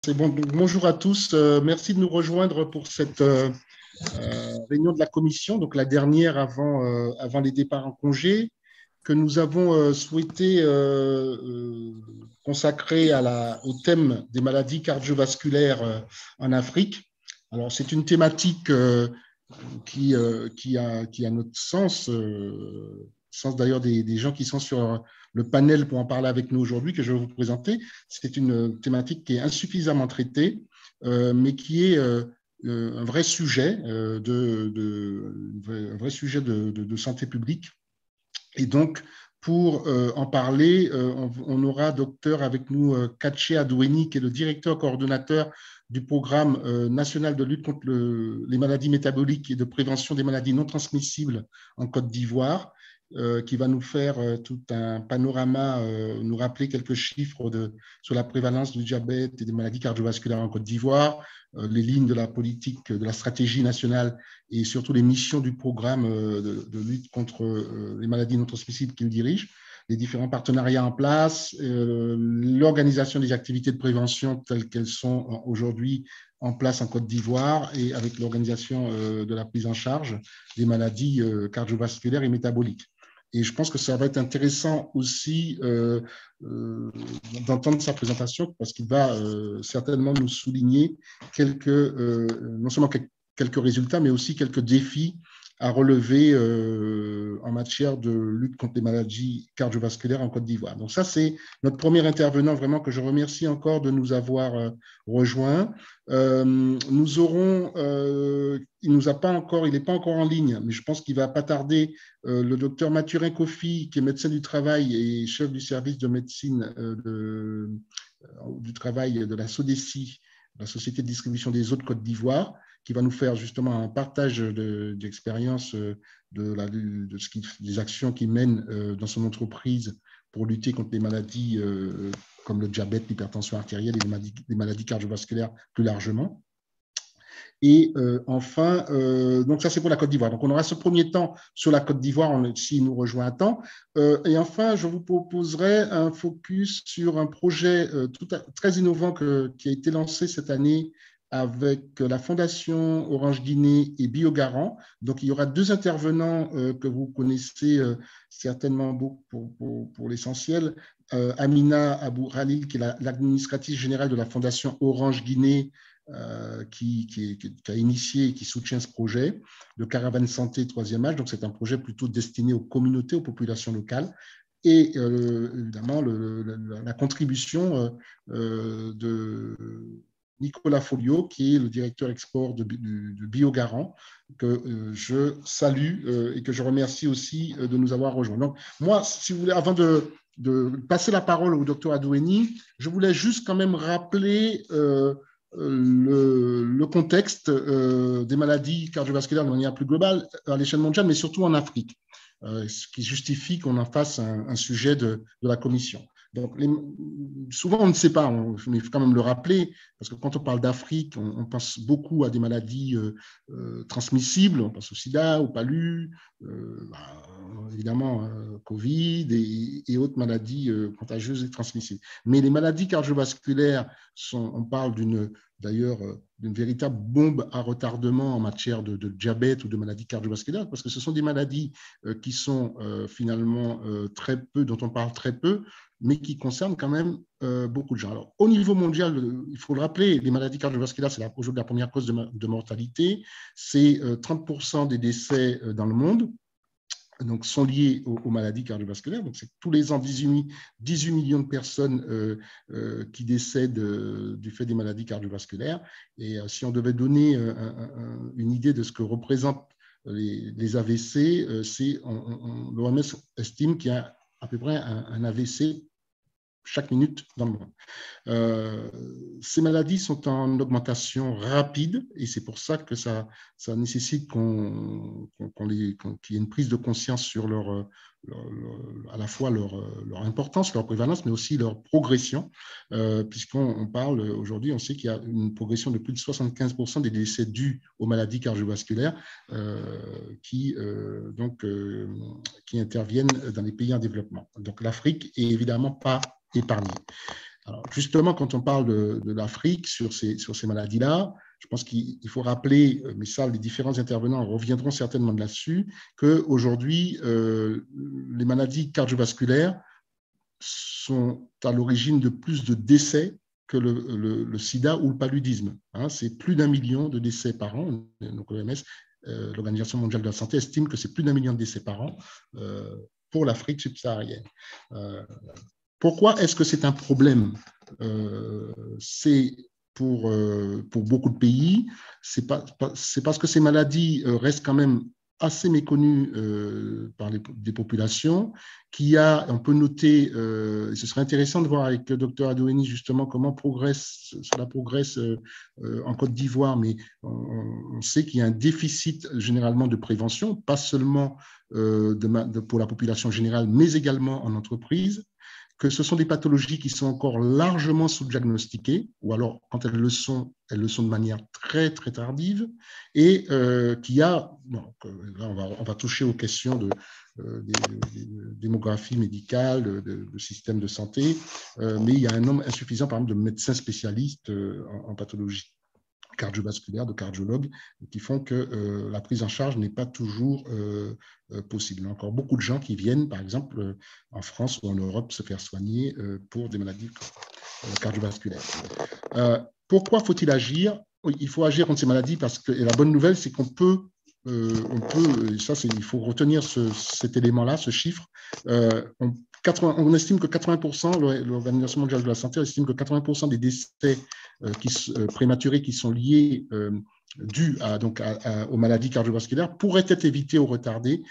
C'est bon. Donc, bonjour à tous. Merci de nous rejoindre pour cette réunion de la commission, donc la dernière avant les départs en congé, que nous avons souhaité consacrer au thème des maladies cardiovasculaires en Afrique. Alors, c'est une thématique qui a notre sens d'ailleurs des gens qui sont sur le panel pour en parler avec nous aujourd'hui, que je vais vous présenter. C'est une thématique qui est insuffisamment traitée, mais qui est un vrai sujet, un vrai sujet de santé publique. Et donc, pour en parler, on aura docteur avec nous Katché Adoueni, qui est le directeur coordonnateur du programme national de lutte contre les maladies métaboliques et de prévention des maladies non transmissibles en Côte d'Ivoire, qui va nous faire tout un panorama, nous rappeler quelques chiffres sur la prévalence du diabète et des maladies cardiovasculaires en Côte d'Ivoire, les lignes de la politique, de la stratégie nationale et surtout les missions du programme de lutte contre les maladies non transmissibles qu'il dirige, les différents partenariats en place, l'organisation des activités de prévention telles qu'elles sont aujourd'hui en place en Côte d'Ivoire et avec l'organisation de la prise en charge des maladies cardiovasculaires et métaboliques. Et je pense que ça va être intéressant aussi d'entendre sa présentation parce qu'il va certainement nous souligner non seulement quelques résultats, mais aussi quelques défis à relever en matière de lutte contre les maladies cardiovasculaires en Côte d'Ivoire. Donc ça, c'est notre premier intervenant vraiment que je remercie encore de nous avoir rejoints. Nous aurons, il n'est pas encore en ligne, mais je pense qu'il ne va pas tarder, le docteur Mathurin Kofi, qui est médecin du travail et chef du service de médecine du travail de la SODECI, la Société de distribution des eaux de Côte d'Ivoire, qui va nous faire justement un partage d'expérience des actions qu'il mène dans son entreprise pour lutter contre les maladies comme le diabète, l'hypertension artérielle et les maladies cardiovasculaires plus largement. Et enfin, donc ça c'est pour la Côte d'Ivoire. Donc on aura ce premier temps sur la Côte d'Ivoire s'il nous rejoint à temps. Et enfin, je vous proposerai un focus sur un projet très innovant qui a été lancé cette année avec la Fondation Orange Guinée et Biogarant. Donc il y aura deux intervenants que vous connaissez certainement pour l'essentiel. Amina Abou Khalil, qui est l'administratrice générale de la Fondation Orange Guinée, qui a initié et qui soutient ce projet, le Caravane Santé troisième âge. Donc, c'est un projet plutôt destiné aux communautés, aux populations locales. Et évidemment, la contribution de Nicolas Folio, qui est le directeur export de Biogarant, que je salue et que je remercie aussi de nous avoir rejoints. Donc, moi, si vous voulez, avant de passer la parole au docteur Adoueni, je voulais juste quand même rappeler le contexte des maladies cardiovasculaires de manière plus globale à l'échelle mondiale, mais surtout en Afrique, ce qui justifie qu'on en fasse un sujet de la commission. Donc, souvent, on ne sait pas, mais il faut quand même le rappeler, parce que quand on parle d'Afrique, on pense beaucoup à des maladies transmissibles, on pense au sida, au palu, évidemment, Covid et autres maladies contagieuses et transmissibles. Mais les maladies cardiovasculaires, on parle d'ailleurs d'une véritable bombe à retardement en matière de diabète ou de maladies cardiovasculaires, parce que ce sont des maladies qui sont finalement dont on parle très peu, mais qui concernent quand même beaucoup de gens. Alors, au niveau mondial, il faut le rappeler, les maladies cardiovasculaires, c'est aujourd'hui la première cause de mortalité, c'est 30% des décès dans le monde, donc sont liés aux maladies cardiovasculaires. Donc, c'est tous les ans 18 millions de personnes qui décèdent du fait des maladies cardiovasculaires. Et si on devait donner une idée de ce que représentent les AVC, l'OMS estime qu'il y a à peu près un AVC chaque minute dans le monde. Ces maladies sont en augmentation rapide et c'est pour ça que ça nécessite qu'il y ait une prise de conscience sur à la fois leur importance, leur prévalence, mais aussi leur progression, puisqu'on parle aujourd'hui, on sait qu'il y a une progression de plus de 75% des décès dus aux maladies cardiovasculaires qui interviennent dans les pays en développement. Donc l'Afrique est évidemment pas épargnée. Alors, justement, quand on parle de l'Afrique sur ces maladies-là, je pense qu'il faut rappeler, mais ça, les différents intervenants reviendront certainement là-dessus, qu'aujourd'hui, les maladies cardiovasculaires sont à l'origine de plus de décès que le sida ou le paludisme. Hein, c'est plus d'1 million de décès par an. Donc, l'OMS, l'Organisation mondiale de la santé, estime que c'est plus d'1 million de décès par an pour l'Afrique subsaharienne. Pourquoi est-ce que c'est un problème? C'est pour beaucoup de pays, c'est parce que ces maladies restent quand même assez méconnues par des populations, on peut noter, ce serait intéressant de voir avec le docteur Adoueni justement comment cela progresse en Côte d'Ivoire, mais on sait qu'il y a un déficit généralement de prévention, pas seulement pour la population générale, mais également en entreprise, que ce sont des pathologies qui sont encore largement sous-diagnostiquées, ou alors quand elles le sont de manière très, très tardive, et qu'il y a, là on va toucher aux questions de démographie médicale, de système de santé, mais il y a un nombre insuffisant, par exemple, de médecins spécialistes en pathologie cardiovasculaire, de cardiologues, qui font que la prise en charge n'est pas toujours possible. Il y a encore beaucoup de gens qui viennent, par exemple, en France ou en Europe, se faire soigner pour des maladies cardiovasculaires. Pourquoi faut-il agir? Il faut agir contre ces maladies parce que, et la bonne nouvelle, c'est qu'on peut, il faut retenir cet élément-là, ce chiffre. On estime que 80%, l'Organisation mondiale de la santé estime que 80% des décès prématurés qui sont liés dus aux maladies cardiovasculaires pourraient être évités ou retardés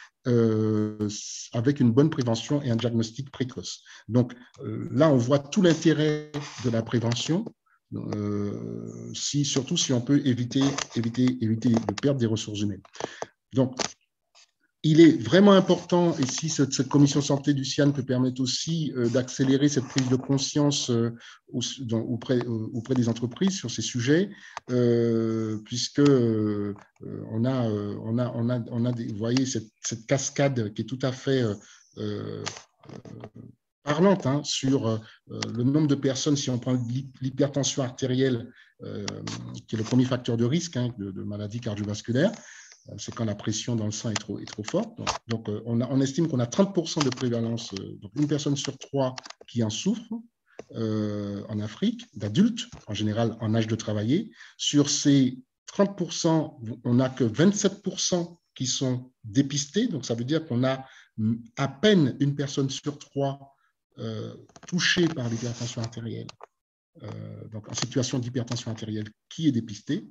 avec une bonne prévention et un diagnostic précoce. Donc là, on voit tout l'intérêt de la prévention, surtout si on peut éviter de perdre des ressources humaines. Donc, il est vraiment important, et si cette commission santé du CIAN peut permettre aussi d'accélérer cette prise de conscience auprès des entreprises sur ces sujets, puisque on a vous voyez, cette cascade qui est tout à fait parlante sur le nombre de personnes, si on prend l'hypertension artérielle, qui est le premier facteur de risque de maladie cardiovasculaire. C'est quand la pression dans le sang est trop forte. Donc on estime qu'on a 30% de prévalence, donc une personne sur 3 qui en souffre en Afrique, d'adultes, en général en âge de travailler. Sur ces 30%, on n'a que 27% qui sont dépistés. Donc ça veut dire qu'on a à peine une personne sur 3 touchée par l'hypertension artérielle, donc en situation d'hypertension artérielle, qui est dépistée.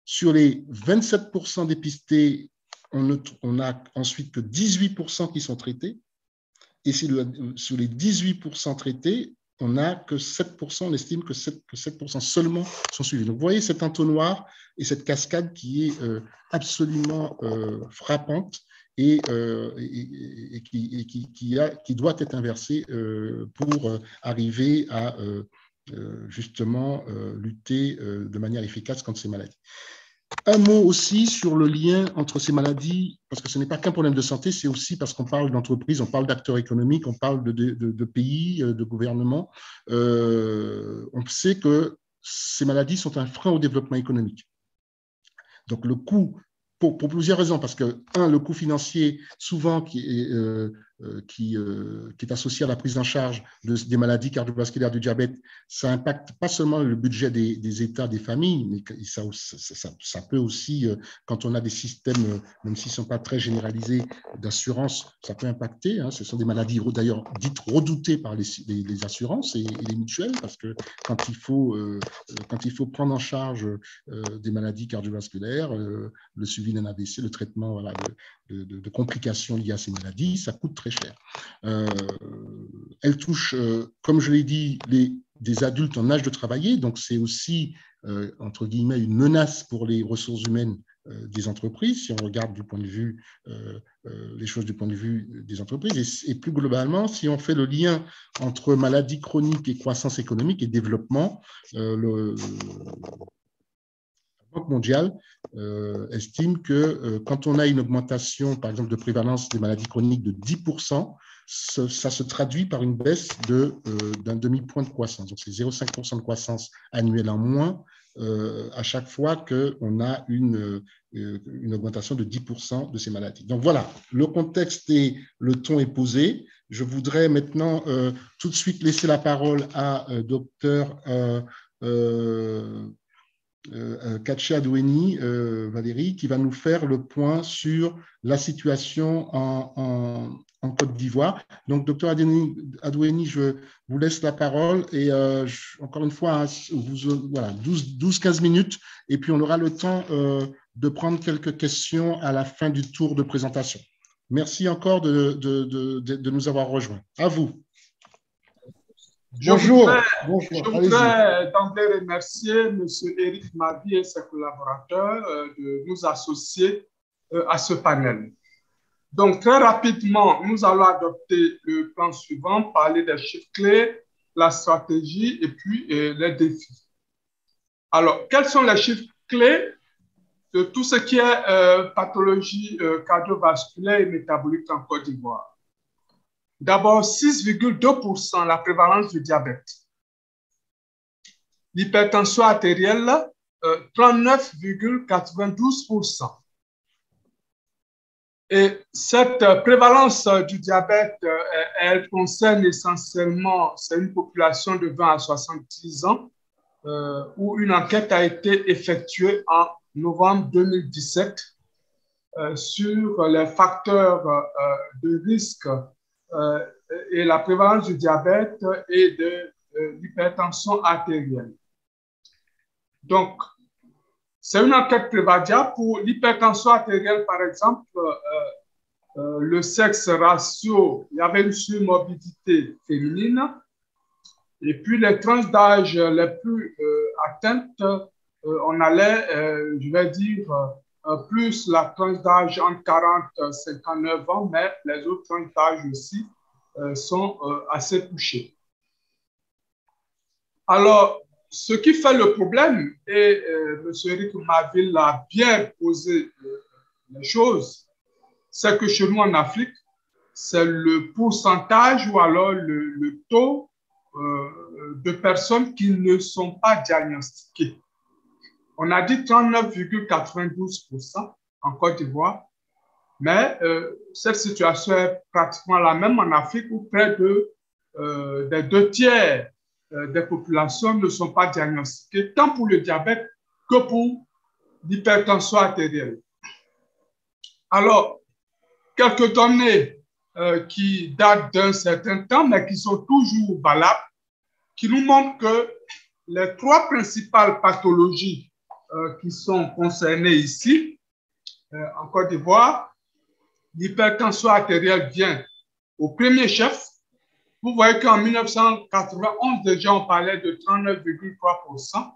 Sur les 27% dépistés, on n'a ensuite que 18% qui sont traités. Et sur les 18% traités, on n'a que 7%, on estime que 7% seulement sont suivis. Donc, vous voyez cet entonnoir et cette cascade qui est absolument frappante et qui doit être inversée pour arriver à justement lutter de manière efficace contre ces maladies. Un mot aussi sur le lien entre ces maladies, parce que ce n'est pas qu'un problème de santé, c'est aussi parce qu'on parle d'entreprise, on parle d'acteurs économiques, on parle de pays, de gouvernements. On sait que ces maladies sont un frein au développement économique. Donc le coût, pour plusieurs raisons, parce que, le coût financier, souvent, qui est associé à la prise en charge des maladies cardiovasculaires, du diabète, ça impacte pas seulement le budget des États, des familles, mais ça peut aussi, quand on a des systèmes, même s'ils ne sont pas très généralisés, d'assurance, ça peut impacter. Ce sont des maladies d'ailleurs dites redoutées par les assurances et les mutuelles, parce que quand il faut prendre en charge des maladies cardiovasculaires, le suivi d'un AVC, le traitement de complications liées à ces maladies, ça coûte très cher. Elle touche, comme je l'ai dit, des adultes en âge de travailler, donc c'est aussi, entre guillemets, une menace pour les ressources humaines des entreprises, si on regarde du point de vue, les choses du point de vue des entreprises, et plus globalement, si on fait le lien entre maladies chroniques et croissance économique et développement, Banque mondiale estime que quand on a une augmentation, par exemple, de prévalence des maladies chroniques de 10%, ça se traduit par une baisse d'un demi-point de croissance. Donc, c'est 0,5% de croissance annuelle en moins à chaque fois qu'on a une augmentation de 10% de ces maladies. Donc, voilà, le contexte et le ton est posé. Je voudrais maintenant tout de suite laisser la parole à docteur Katché Adoueni, Valérie, qui va nous faire le point sur la situation en Côte d'Ivoire. Donc, docteur Adoueni, je vous laisse la parole et encore une fois, voilà, 12-15 minutes et puis on aura le temps de prendre quelques questions à la fin du tour de présentation. Merci encore de nous avoir rejoints. À vous. Bonjour. Je voudrais d'emblée remercier M. Éric Mabi et ses collaborateurs de nous associer à ce panel. Donc, très rapidement, nous allons adopter le plan suivant, parler des chiffres clés, la stratégie et puis les défis. Alors, quels sont les chiffres clés de tout ce qui est pathologie cardiovasculaire et métabolique en Côte d'Ivoire? D'abord, 6,2% la prévalence du diabète. L'hypertension artérielle, 39,92%. Et cette prévalence du diabète, elle concerne essentiellement, c'est une population de 20 à 70 ans, où une enquête a été effectuée en novembre 2017 sur les facteurs de risque et la prévalence du diabète et de l'hypertension artérielle. Donc, c'est une enquête Prévadia. Pour l'hypertension artérielle, par exemple, le sexe ratio, il y avait une surmorbidité féminine. Et puis, les tranches d'âge les plus atteintes, on allait, je vais dire, plus la tranche d'âge entre 40 et 59 ans, mais les autres tranches d'âge aussi sont assez touchées. Alors, ce qui fait le problème, et M. Éric Maville a bien posé les choses, c'est que chez nous en Afrique, c'est le pourcentage ou alors le taux de personnes qui ne sont pas diagnostiquées. On a dit 39,92% en Côte d'Ivoire, mais cette situation est pratiquement la même en Afrique où près des 2/3 des populations ne sont pas diagnostiquées, tant pour le diabète que pour l'hypertension artérielle. Alors, quelques données qui datent d'un certain temps, mais qui sont toujours valables, qui nous montrent que les 3 principales pathologies qui sont concernées ici, en Côte d'Ivoire, l'hypertension artérielle vient au premier chef. Vous voyez qu'en 1991, déjà, on parlait de 39,3%.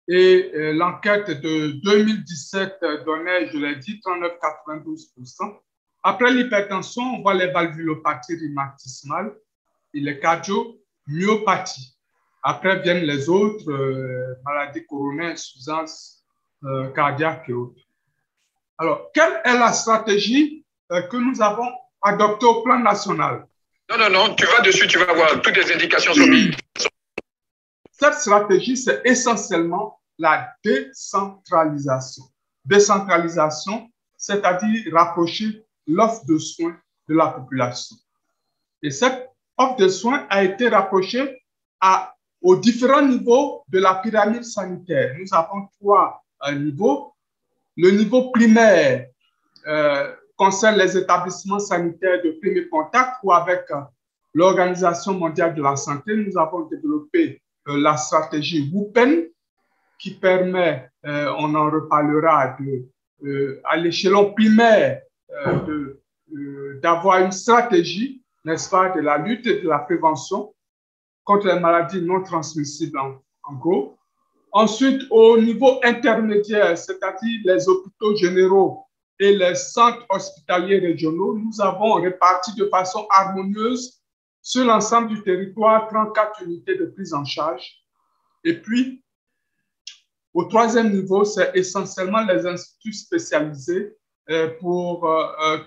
Et l'enquête de 2017 donnait, je l'ai dit, 39,92%. Après l'hypertension, on voit les valvulopathies rhumatismales et les cardiomyopathies. Après viennent les autres maladies coronaires, insuffisance cardiaque et autres. Alors, quelle est la stratégie que nous avons adoptée au plan national? Non, tu vas dessus, tu vas voir toutes les indications sont mises. Cette stratégie, c'est essentiellement la décentralisation. Décentralisation, c'est-à-dire rapprocher l'offre de soins de la population. Et cette offre de soins a été rapprochée aux différents niveaux de la pyramide sanitaire. Nous avons 3 niveaux. Le niveau primaire concerne les établissements sanitaires de premier contact où avec l'Organisation mondiale de la santé, nous avons développé la stratégie WUPEN qui permet, on en reparlera, à l'échelon primaire d'avoir une stratégie, n'est-ce pas, de la lutte et de la prévention contre les maladies non transmissibles en gros. Ensuite, au niveau intermédiaire, c'est-à-dire les hôpitaux généraux et les centres hospitaliers régionaux, nous avons réparti de façon harmonieuse sur l'ensemble du territoire 34 unités de prise en charge. Et puis, Au troisième niveau, c'est essentiellement les instituts spécialisés pour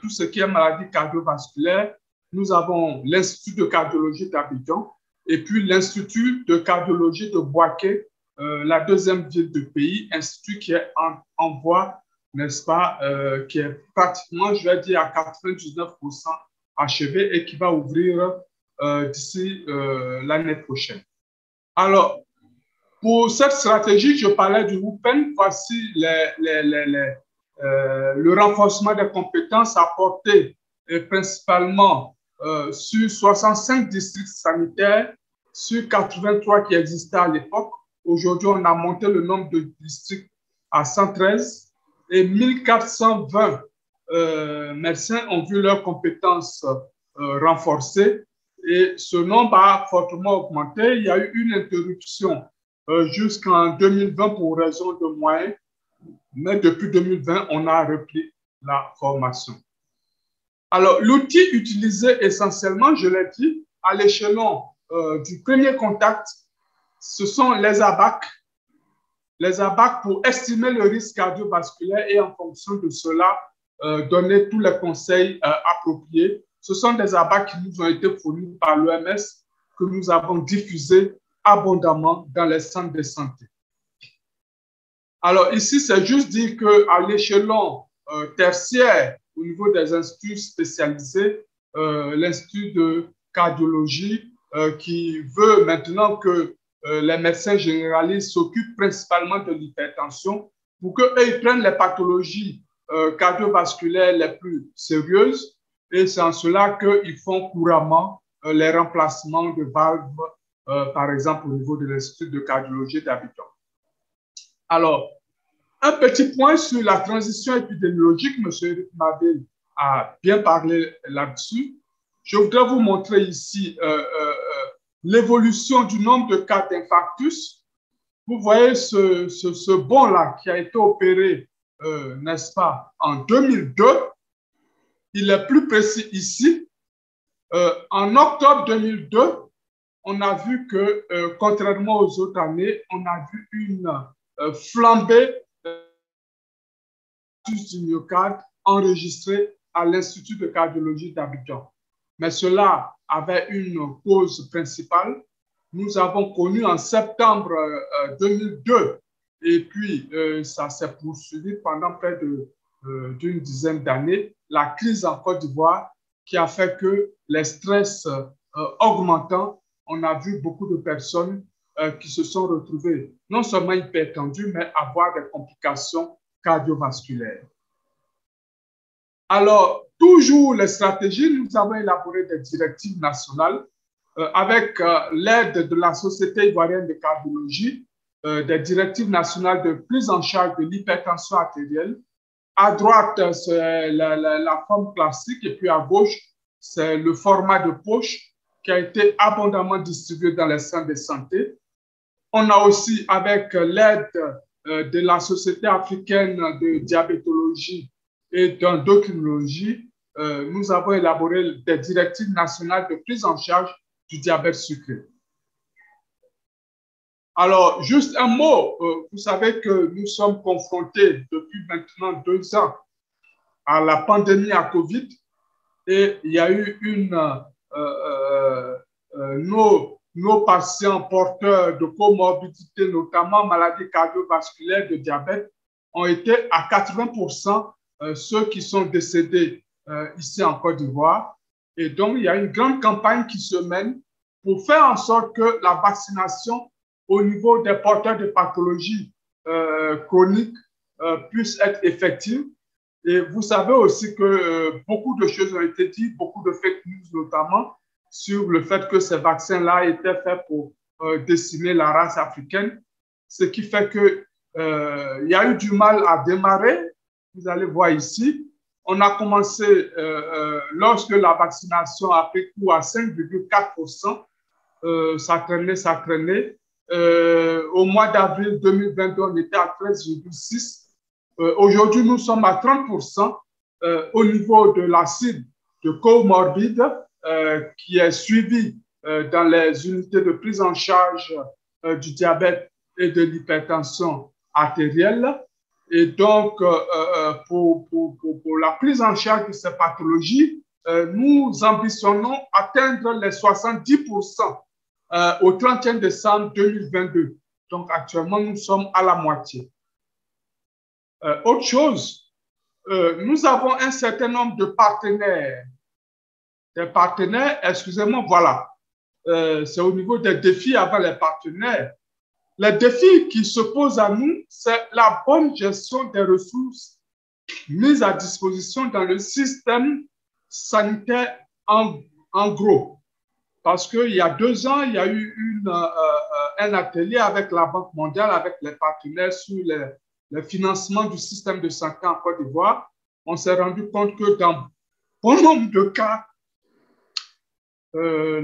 tout ce qui est maladie cardiovasculaire. Nous avons l'Institut de cardiologie d'Abidjan et puis l'Institut de cardiologie de Bouaké, la deuxième ville du pays, institut qui est en voie, n'est-ce pas, qui est pratiquement, je vais dire, à 99% achevé et qui va ouvrir d'ici l'année prochaine. Alors, pour cette stratégie, je parlais du WUPEN. Voici le renforcement des compétences apportées principalement sur 65 districts sanitaires, sur 83 qui existaient à l'époque. Aujourd'hui, on a monté le nombre de districts à 113 et 1420 médecins ont vu leurs compétences renforcées. Et ce nombre a fortement augmenté. Il y a eu une interruption jusqu'en 2020 pour raison de moyens, mais depuis 2020, on a repris la formation. Alors, l'outil utilisé essentiellement, je l'ai dit, à l'échelon du premier contact, ce sont les ABAC. Les ABAC pour estimer le risque cardiovasculaire et en fonction de cela, donner tous les conseils appropriés. Ce sont des ABAC qui nous ont été fournis par l'OMS, que nous avons diffusés abondamment dans les centres de santé. Alors ici, c'est juste dire qu'à l'échelon tertiaire, au niveau des instituts spécialisés, l'Institut de cardiologie qui veut maintenant que les médecins généralistes s'occupent principalement de l'hypertension pour qu'eux, ils prennent les pathologies cardiovasculaires les plus sérieuses et c'est en cela qu'ils font couramment les remplacements de valves, par exemple au niveau de l'Institut de cardiologie d'Abidjan. Alors, un petit point sur la transition épidémiologique, M. Eric Mabel a bien parlé là-dessus. Je voudrais vous montrer ici l'évolution du nombre de cas d'infarctus. Vous voyez ce bond-là qui a été opéré, n'est-ce pas, en 2002. Il est plus précis ici. En octobre 2002, on a vu que, contrairement aux autres années, on a vu une flambée du myocarde enregistrée à l'Institut de cardiologie d'Abidjan. Mais cela avait une cause principale. Nous avons connu en septembre 2002, et puis ça s'est poursuivi pendant près d'une dizaine d'années, la crise en Côte d'Ivoire qui a fait que les stress augmentant, on a vu beaucoup de personnes qui se sont retrouvées non seulement hypertendues, mais avoir des complications cardiovasculaires. Alors, toujours les stratégies, nous avons élaboré des directives nationales avec l'aide de la Société ivoirienne de cardiologie, des directives nationales de prise en charge de l'hypertension artérielle. À droite, c'est la forme classique et puis à gauche, c'est le format de poche qui a été abondamment distribué dans les centres de santé. On a aussi, avec l'aide de la Société africaine de diabétologie et d'endocrinologie, nous avons élaboré des directives nationales de prise en charge du diabète sucré. Alors, juste un mot, vous savez que nous sommes confrontés depuis maintenant 2 ans à la pandémie à Covid et il y a eu nos patients porteurs de comorbidité, notamment maladies cardiovasculaires, de diabète, ont été à 80% ceux qui sont décédés ici en Côte d'Ivoire. Et donc, il y a une grande campagne qui se mène pour faire en sorte que la vaccination au niveau des porteurs de pathologies chroniques puisse être effective. Et vous savez aussi que beaucoup de choses ont été dites, beaucoup de fake news notamment, sur le fait que ces vaccins-là étaient faits pour décimer la race africaine, ce qui fait qu'il y a eu du mal à démarrer. Vous allez voir ici, on a commencé lorsque la vaccination a pris cours à 5,4%, ça traînait. Au mois d'avril 2022, on était à 13,6%. Aujourd'hui, nous sommes à 30% au niveau de la cible de comorbide qui est suivie dans les unités de prise en charge du diabète et de l'hypertension artérielle. Et donc, pour la prise en charge de ces pathologies, nous ambitionnons atteindre les 70% au 31 décembre 2022. Donc, actuellement, nous sommes à la moitié. Autre chose, nous avons un certain nombre de partenaires. Des partenaires, excusez-moi, voilà. C'est au niveau des défis avant les partenaires. Les défis qui se posent à nous, c'est la bonne gestion des ressources mises à disposition dans le système sanitaire en gros. Parce qu'il y a 2 ans, il y a eu un atelier avec la Banque mondiale, avec les partenaires sur le financement du système de santé en Côte d'Ivoire. On s'est rendu compte que dans bon nombre de cas, les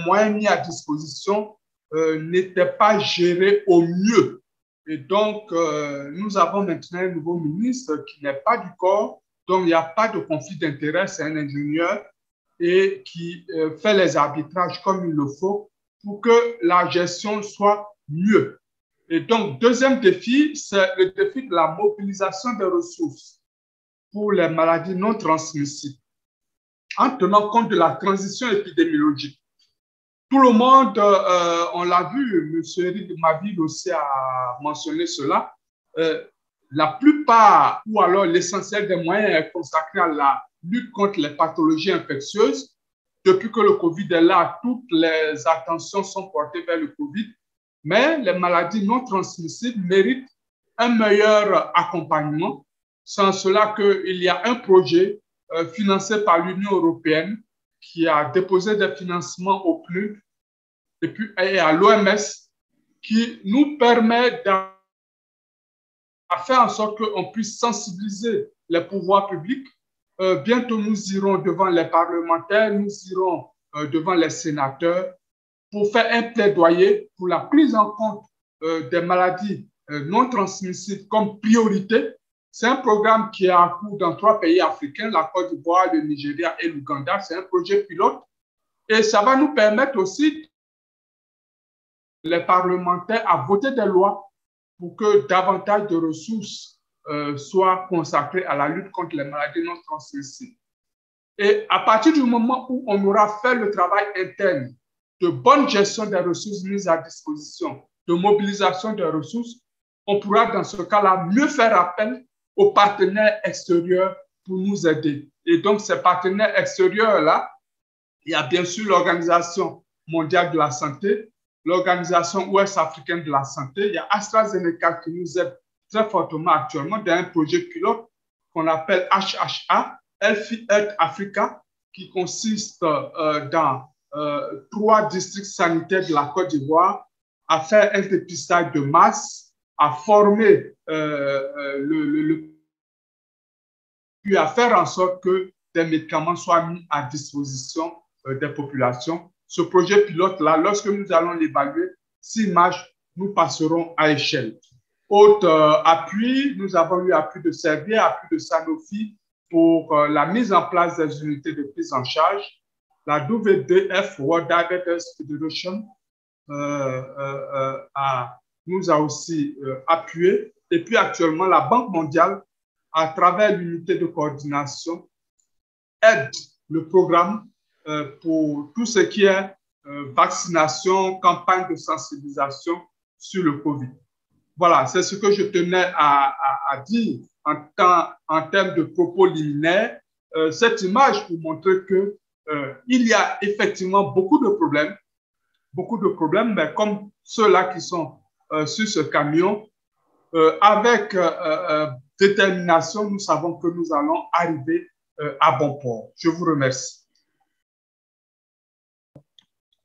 moyens mis à disposition n'étaient pas gérés au mieux. Et donc, nous avons maintenant un nouveau ministre qui n'est pas du corps, donc il n'y a pas de conflit d'intérêt, c'est un ingénieur et qui fait les arbitrages comme il le faut pour que la gestion soit mieux. Et donc, deuxième défi, c'est le défi de la mobilisation des ressources pour les maladies non transmissibles, en tenant compte de la transition épidémiologique. Tout le monde, on l'a vu, M. Eric Mabille aussi a mentionné cela, la plupart ou alors l'essentiel des moyens est consacré à la lutte contre les pathologies infectieuses. Depuis que le Covid est là, toutes les attentions sont portées vers le Covid, mais les maladies non transmissibles méritent un meilleur accompagnement. Sans cela qu'il y a un projet financé par l'Union européenne qui a déposé des financements au PNUD et à l'OMS qui nous permet de faire en sorte qu'on puisse sensibiliser les pouvoirs publics. Bientôt, nous irons devant les parlementaires, nous irons devant les sénateurs pour faire un plaidoyer pour la prise en compte des maladies non transmissibles comme priorité. C'est un programme qui est en cours dans 3 pays africains, la Côte d'Ivoire, le Nigeria et l'Ouganda. C'est un projet pilote et ça va nous permettre aussi, les parlementaires, à voter des lois pour que davantage de ressources soient consacrées à la lutte contre les maladies non transmissibles. Et à partir du moment où on aura fait le travail interne de bonne gestion des ressources mises à disposition, de mobilisation des ressources, on pourra dans ce cas-là mieux faire appel aux partenaires extérieurs pour nous aider. Et donc, ces partenaires extérieurs-là, il y a bien sûr l'Organisation mondiale de la santé, l'Organisation ouest-africaine de la santé, il y a AstraZeneca qui nous aide très fortement actuellement dans un projet pilote qu'on appelle HHA, Healthy Earth Africa, qui consiste dans 3 districts sanitaires de la Côte d'Ivoire à faire un dépistage de masse, à former puis à faire en sorte que des médicaments soient mis à disposition des populations. Ce projet pilote-là, lorsque nous allons l'évaluer, s'il marche, nous passerons à échelle. Autre appui, nous avons eu appui de Servier, appui de Sanofi pour la mise en place des unités de prise en charge. La WDF, World Diabetes Federation, nous a aussi appuyé. Et puis actuellement, la Banque mondiale, à travers l'unité de coordination, aide le programme pour tout ce qui est vaccination, campagne de sensibilisation sur le Covid. Voilà, c'est ce que je tenais à dire en termes de propos liminaires. Cette image pour montrer que il y a effectivement beaucoup de problèmes, mais comme ceux-là qui sont sur ce camion, avec détermination, nous savons que nous allons arriver à bon port. Je vous remercie.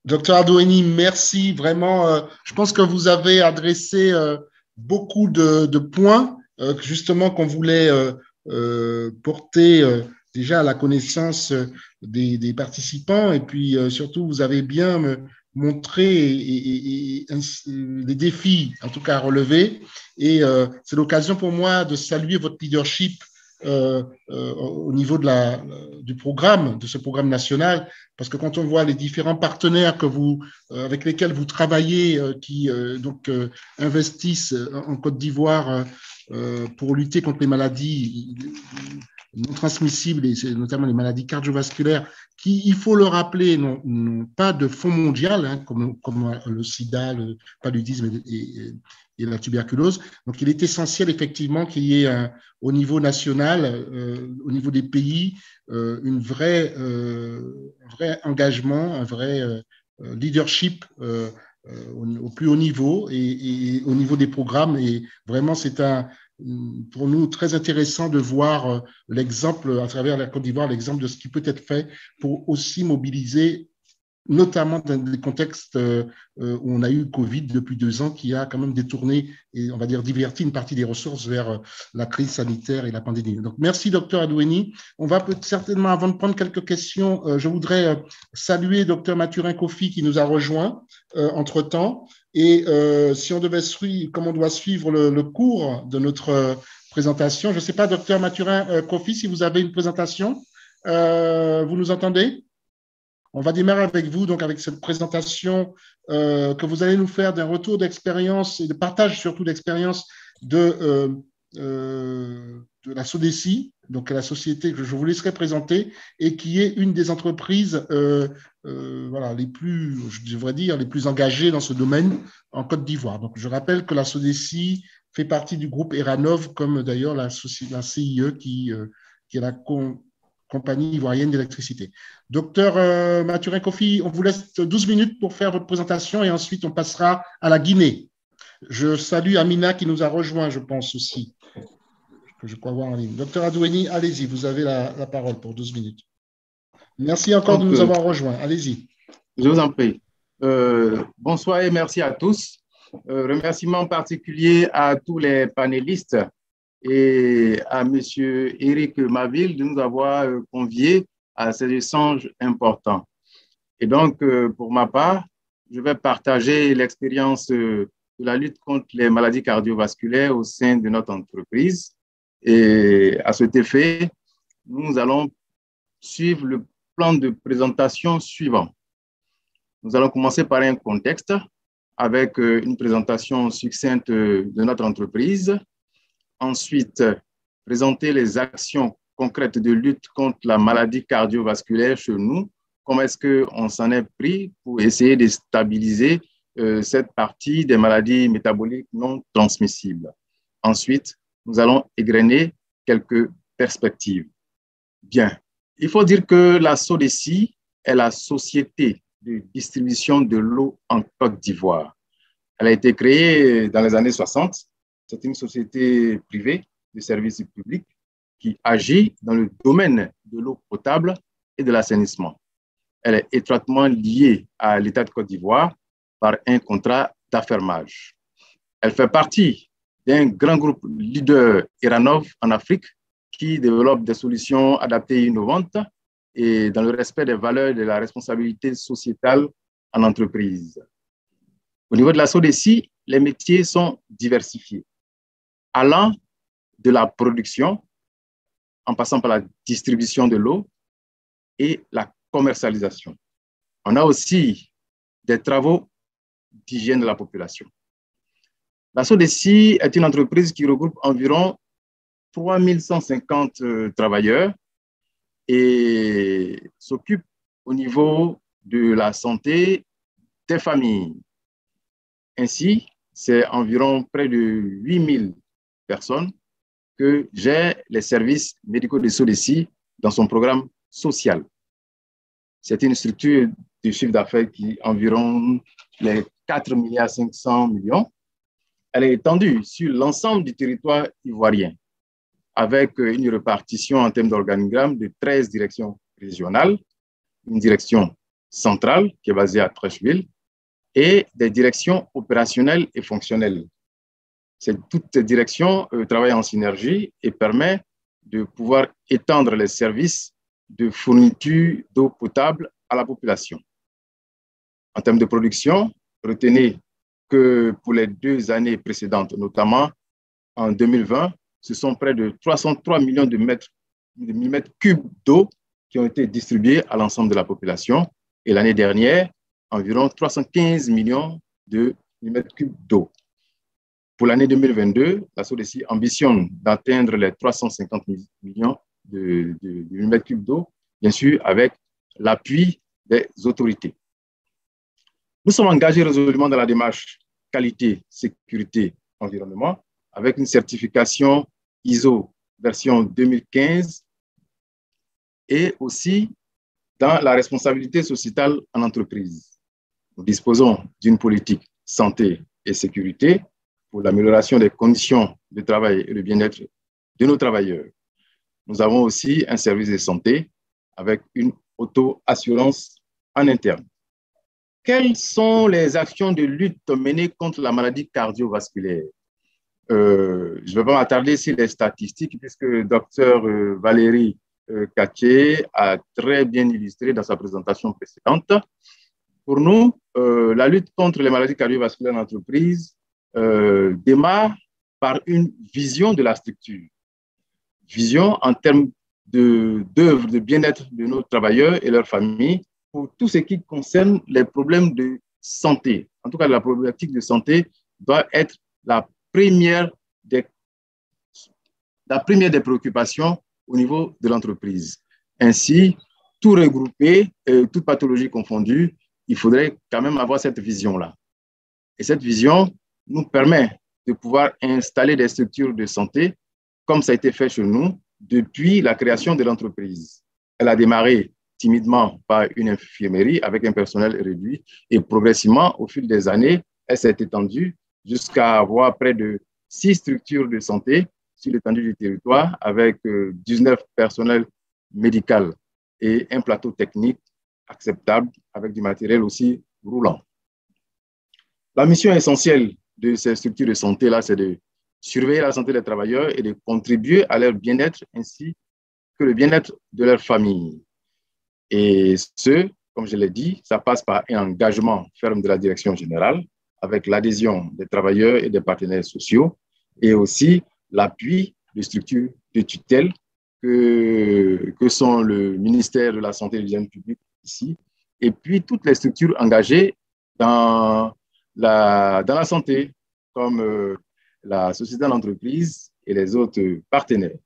Docteur Adoueni, merci vraiment. Je pense que vous avez adressé beaucoup de points justement qu'on voulait porter déjà à la connaissance des participants et puis surtout vous avez bien montré les défis en tout cas à relever et c'est l'occasion pour moi de saluer votre leadership au niveau de du programme, de ce programme national, parce que quand on voit les différents partenaires avec lesquels vous travaillez, qui investissent en Côte d'Ivoire pour lutter contre les maladies non transmissibles, et notamment les maladies cardiovasculaires, qui, il faut le rappeler, n'ont pas de fonds mondial, hein, comme le sida, le paludisme et la tuberculose. Donc, il est essentiel, effectivement, qu'il y ait au niveau national, au niveau des pays, un vrai engagement, un vrai leadership au plus haut niveau et au niveau des programmes. Et vraiment, c'est pour nous très intéressant de voir l'exemple à travers la Côte d'Ivoire, l'exemple de ce qui peut être fait pour aussi mobiliser, notamment dans des contextes où on a eu Covid depuis 2 ans, qui a quand même détourné et on va dire diverti une partie des ressources vers la crise sanitaire et la pandémie. Donc, merci, docteur Adoueni. On va certainement, avant de prendre quelques questions, je voudrais saluer docteur Mathurin Kofi qui nous a rejoint entre-temps. Et si on devait suivre, comme on doit suivre le cours de notre présentation, je ne sais pas, docteur Mathurin Kofi, si vous avez une présentation, vous nous entendez ? On va démarrer avec vous, donc avec cette présentation que vous allez nous faire d'un retour d'expérience et de partage surtout d'expérience de la SODECI, donc la société que je vous laisserai présenter et qui est une des entreprises les plus, je devrais dire, les plus engagées dans ce domaine en Côte d'Ivoire. Donc, je rappelle que la SODECI fait partie du groupe Eranov, comme d'ailleurs la CIE qui est la compagnie ivoirienne d'électricité. Docteur Mathurin Kofi, on vous laisse 12 minutes pour faire votre présentation et ensuite on passera à la Guinée. Je salue Amina qui nous a rejoint, je pense aussi, que je crois voir en ligne. Docteur Adoueni, allez-y, vous avez la parole pour 12 minutes. Merci encore de nous avoir rejoints. Allez-y. Je vous en prie. Bonsoir et merci à tous. Remerciements particuliers à tous les panélistes et à M. Éric Maville de nous avoir conviés à ces échanges importants. Et donc, pour ma part, je vais partager l'expérience de la lutte contre les maladies cardiovasculaires au sein de notre entreprise. Et à cet effet, nous allons suivre le plan de présentation suivant. Nous allons commencer par un contexte avec une présentation succincte de notre entreprise. Ensuite, présenter les actions concrètes de lutte contre la maladie cardiovasculaire chez nous. Comment est-ce qu'on s'en est pris pour essayer de stabiliser cette partie des maladies métaboliques non transmissibles. Ensuite, nous allons égrener quelques perspectives. Bien, il faut dire que la SODECI est la société de distribution de l'eau en Côte d'Ivoire. Elle a été créée dans les années 60. C'est une société privée de services publics qui agit dans le domaine de l'eau potable et de l'assainissement. Elle est étroitement liée à l'État de Côte d'Ivoire par un contrat d'affermage. Elle fait partie d'un grand groupe leader Eranov en Afrique qui développe des solutions adaptées et innovantes et dans le respect des valeurs de la responsabilité sociétale en entreprise. Au niveau de la SODECI, les métiers sont diversifiés, allant de la production, en passant par la distribution de l'eau et la commercialisation. On a aussi des travaux d'hygiène de la population. La SODECI est une entreprise qui regroupe environ 3150 travailleurs et s'occupe au niveau de la santé des familles. Ainsi, c'est environ près de 8000 personnes que gèrent les services médicaux de SODECI dans son programme social. C'est une structure de chiffre d'affaires qui environ les 4,5 milliards. Elle est étendue sur l'ensemble du territoire ivoirien, avec une répartition en termes d'organigramme de 13 directions régionales, une direction centrale qui est basée à Treichville et des directions opérationnelles et fonctionnelles. Toutes ces directions travaillent en synergie et permettent de pouvoir étendre les services de fourniture d'eau potable à la population. En termes de production, retenez que pour les 2 années précédentes, notamment en 2020, ce sont près de 303 millions de millimètres cubes d'eau qui ont été distribués à l'ensemble de la population. Et l'année dernière, environ 315 millions de millimètres cubes d'eau. Pour l'année 2022, la SODECI ambitionne d'atteindre les 350 millions de millimètres cubes d'eau, bien sûr avec l'appui des autorités. Nous sommes engagés résolument dans la démarche qualité, sécurité, environnement, avec une certification ISO version 2015 et aussi dans la responsabilité sociétale en entreprise. Nous disposons d'une politique santé et sécurité pour l'amélioration des conditions de travail et le bien-être de nos travailleurs. Nous avons aussi un service de santé avec une auto-assurance en interne. Quelles sont les actions de lutte menées contre la maladie cardiovasculaire? Je ne vais pas m'attarder sur les statistiques puisque le docteur Valérie Katché a très bien illustré dans sa présentation précédente. Pour nous, la lutte contre les maladies cardiovasculaires en entreprise démarre par une vision de la structure. Vision en termes d'œuvre de bien-être de nos travailleurs et leurs familles pour tout ce qui concerne les problèmes de santé. En tout cas, la problématique de santé doit être la première des préoccupations au niveau de l'entreprise. Ainsi, tout regroupé, toute pathologie confondue, il faudrait quand même avoir cette vision-là. Et cette vision nous permet de pouvoir installer des structures de santé, comme ça a été fait chez nous, depuis la création de l'entreprise. Elle a démarré timidement par une infirmerie avec un personnel réduit et progressivement, au fil des années, elle s'est étendue jusqu'à avoir près de 6 structures de santé sur l'étendue du territoire avec 19 personnels médicaux et un plateau technique acceptable avec du matériel aussi roulant. La mission essentielle de ces structures de santé-là, c'est de surveiller la santé des travailleurs et de contribuer à leur bien-être ainsi que le bien-être de leur famille. Et ce, comme je l'ai dit, ça passe par un engagement ferme de la direction générale avec l'adhésion des travailleurs et des partenaires sociaux et aussi l'appui de structures de tutelle que sont le ministère de la Santé et de l'Hygiène publique ici, et puis toutes les structures engagées dans la santé, comme la société d'entreprise et les autres partenaires.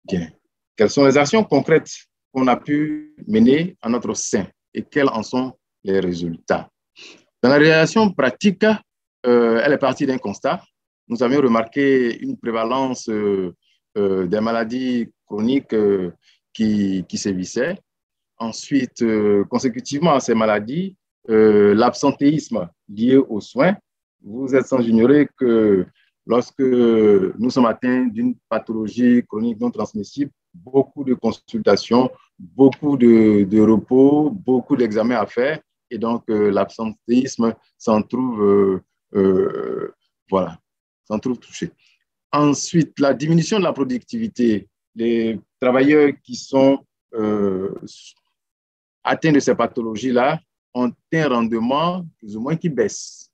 Bien. Quelles sont les actions concrètes qu'on a pu mener à notre sein et quels en sont les résultats? Dans la réalisation pratique, elle est partie d'un constat. Nous avions remarqué une prévalence des maladies chroniques qui sévissaient. Ensuite, consécutivement à ces maladies, l'absentéisme lié aux soins. Vous êtes sans ignorer que lorsque nous sommes atteints d'une pathologie chronique non transmissible, beaucoup de consultations, beaucoup de repos, beaucoup d'examens à faire. Et donc, l'absentéisme s'en trouve, s'en trouve touché. Ensuite, la diminution de la productivité. Les travailleurs qui sont atteints de ces pathologies-là ont un rendement plus ou moins qui baisse.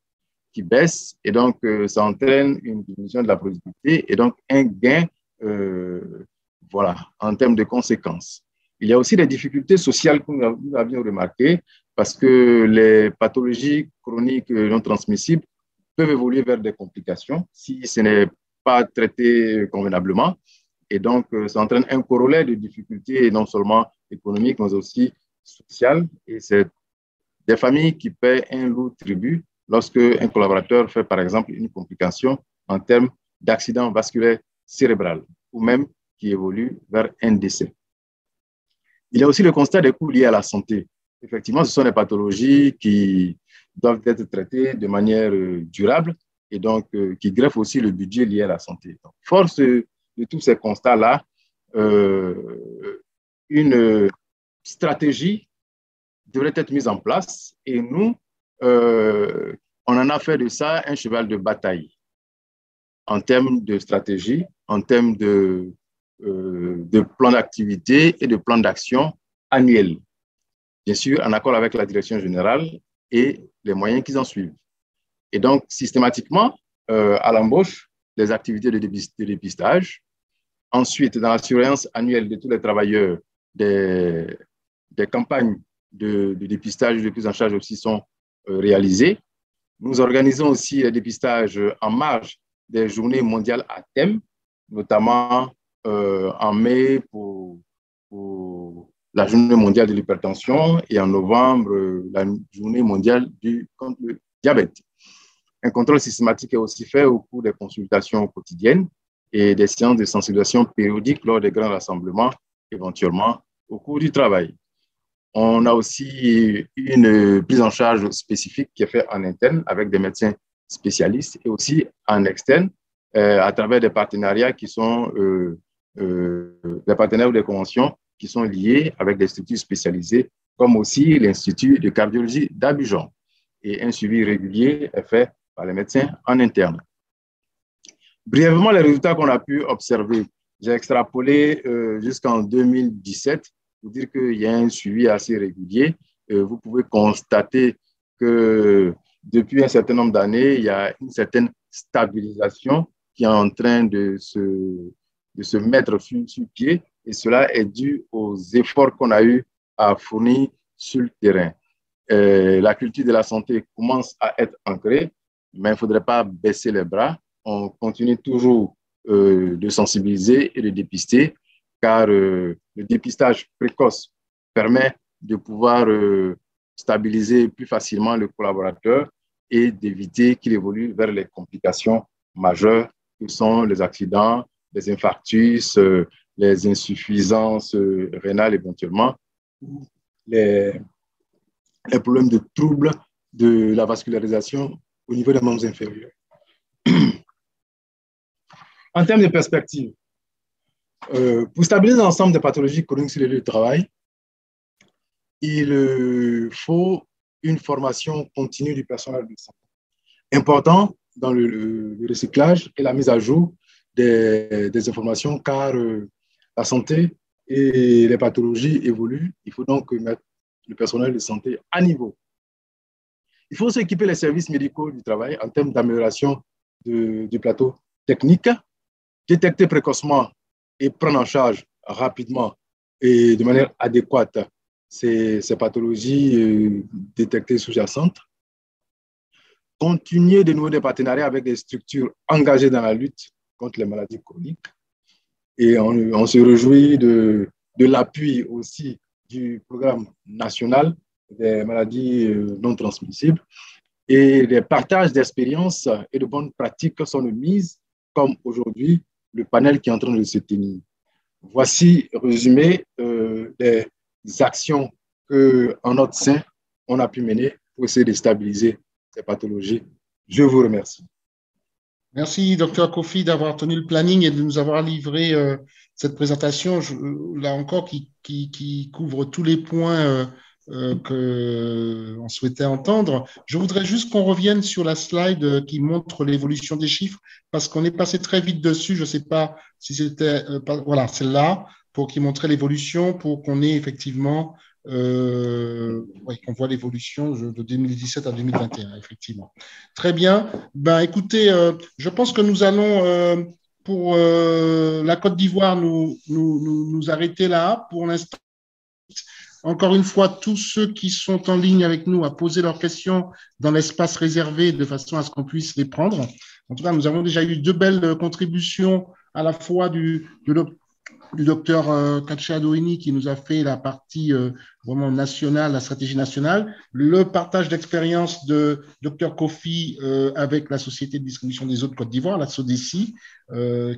Et donc, ça entraîne une diminution de la productivité et donc un gain en termes de conséquences. Il y a aussi des difficultés sociales que nous avions remarquées parce que les pathologies chroniques non transmissibles peuvent évoluer vers des complications si ce n'est pas traité convenablement. Et donc, ça entraîne un corollaire de difficultés non seulement économiques, mais aussi sociales. Et c'est des familles qui paient un lourd tribut lorsque un collaborateur fait, par exemple, une complication en termes d'accident vasculaire cérébral ou même qui évolue vers un décès. Il y a aussi le constat des coûts liés à la santé. Effectivement, ce sont des pathologies qui doivent être traitées de manière durable et donc qui greffent aussi le budget lié à la santé. Donc, force de tous ces constats-là, une stratégie devrait être mise en place et nous, on en a fait de ça un cheval de bataille en termes de stratégie, en termes de plan d'activité et de plan d'action annuel. Bien sûr, en accord avec la direction générale et les moyens qui en suivent. Et donc, systématiquement, à l'embauche, des activités de dépistage. Ensuite, dans la surveillance annuelle de tous les travailleurs, des campagnes de dépistage et de prise en charge aussi sont réalisées. Nous organisons aussi les dépistages en marge des journées mondiales à thème, notamment en mai pour la journée mondiale de l'hypertension et en novembre, la journée mondiale contre le diabète. Un contrôle systématique est aussi fait au cours des consultations quotidiennes et des séances de sensibilisation périodiques lors des grands rassemblements, éventuellement au cours du travail. On a aussi une prise en charge spécifique qui est faite en interne avec des médecins spécialistes et aussi en externe à travers des partenariats qui sont des partenaires ou des conventions qui sont liés avec des structures spécialisées comme aussi l'Institut de cardiologie d'Abidjan. Et un suivi régulier est fait par les médecins en interne. Brièvement, les résultats qu'on a pu observer, j'ai extrapolé jusqu'en 2017 pour dire qu'il y a un suivi assez régulier. Vous pouvez constater que depuis un certain nombre d'années, il y a une certaine stabilisation qui est en train de se mettre sur pied et cela est dû aux efforts qu'on a eu à fournir sur le terrain. La culture de la santé commence à être ancrée, mais il ne faudrait pas baisser les bras. On continue toujours de sensibiliser et de dépister, car le dépistage précoce permet de pouvoir stabiliser plus facilement le collaborateur et d'éviter qu'il évolue vers les complications majeures que sont les accidents, les infarctus, les insuffisances rénales éventuellement, ou les problèmes de troubles de la vascularisation au niveau des membres inférieurs. En termes de perspective, pour stabiliser l'ensemble des pathologies chroniques sur les lieux de travail, il faut une formation continue du personnel de santé. Important dans le recyclage et la mise à jour des informations, car la santé et les pathologies évoluent. Il faut donc mettre le personnel de santé à niveau. Il faut aussi équiper les services médicaux du travail en termes d'amélioration du plateau technique, détecter précocement et prendre en charge rapidement et de manière adéquate ces pathologies détectées sous-jacentes, continuer de nouer des partenariats avec des structures engagées dans la lutte contre les maladies chroniques. Et on se réjouit de l'appui aussi du programme national des maladies non transmissibles. Et des partages d'expériences et de bonnes pratiques sont de mise, comme aujourd'hui le panel qui est en train de se tenir. Voici résumé des actions qu'en notre sein, on a pu mener pour essayer de stabiliser ces pathologies. Je vous remercie. Merci, Dr Kofi, d'avoir tenu le planning et de nous avoir livré cette présentation, là encore, qui couvre tous les points qu'on souhaitait entendre. Je voudrais juste qu'on revienne sur la slide qui montre l'évolution des chiffres, parce qu'on est passé très vite dessus. Je ne sais pas si c'était... voilà, celle-là, pour qui montrait l'évolution, pour qu'on ait effectivement... qu'on voit l'évolution de 2017 à 2021, effectivement. Très bien. Ben, écoutez, je pense que nous allons, pour la Côte d'Ivoire, nous arrêter là pour l'instant. Encore une fois, tous ceux qui sont en ligne avec nous à poser leurs questions dans l'espace réservé de façon à ce qu'on puisse les prendre. En tout cas, nous avons déjà eu 2 belles contributions à la fois du docteur Kacha Adoini qui nous a fait la partie vraiment nationale, la stratégie nationale, le partage d'expérience de docteur Kofi avec la Société de distribution des eaux de Côte d'Ivoire, la SODECI,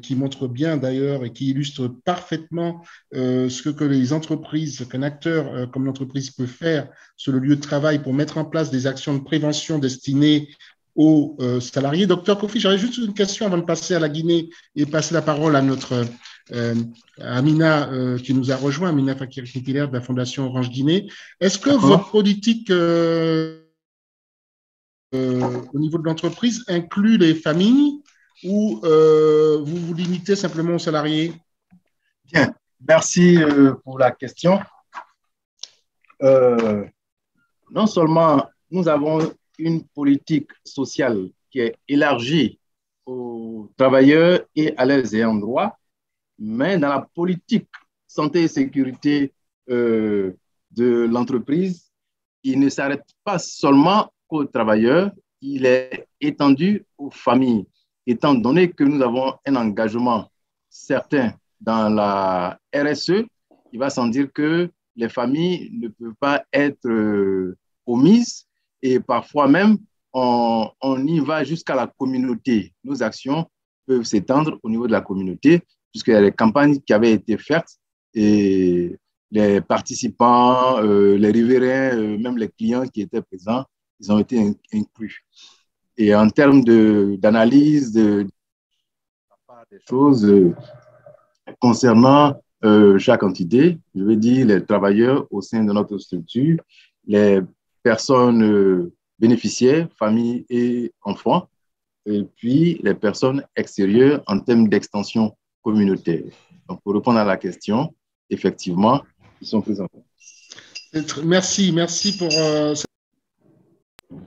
qui montre bien d'ailleurs et qui illustre parfaitement ce que les entreprises, qu'un acteur comme l'entreprise peut faire sur le lieu de travail pour mettre en place des actions de prévention destinées aux salariés. Docteur Kofi, j'aurais juste une question avant de passer à la Guinée et passer la parole à notre Amina qui nous a rejoint, Amina Fakir-Kintiler de la Fondation Orange Guinée. Est-ce que votre politique au niveau de l'entreprise inclut les familles ou vous vous limitez simplement aux salariés? Bien, merci pour la question. Non seulement nous avons une politique sociale qui est élargie aux travailleurs et à leurs ayants droit, mais dans la politique santé et sécurité de l'entreprise, il ne s'arrête pas seulement aux travailleurs, il est étendu aux familles, étant donné que nous avons un engagement certain dans la RSE, il va sans dire que les familles ne peuvent pas être omises et parfois même on y va jusqu'à la communauté. Nos actions peuvent s'étendre au niveau de la communauté puisqu'il y a des campagnes qui avaient été faites et les participants, les riverains, même les clients qui étaient présents, ils ont été inclus. Et en termes d'analyse de des choses concernant chaque entité, je veux dire les travailleurs au sein de notre structure, les personnes bénéficiaires, familles et enfants, et puis les personnes extérieures en termes d'extension communautaire. Donc, pour répondre à la question, effectivement, ils sont présents. Merci pour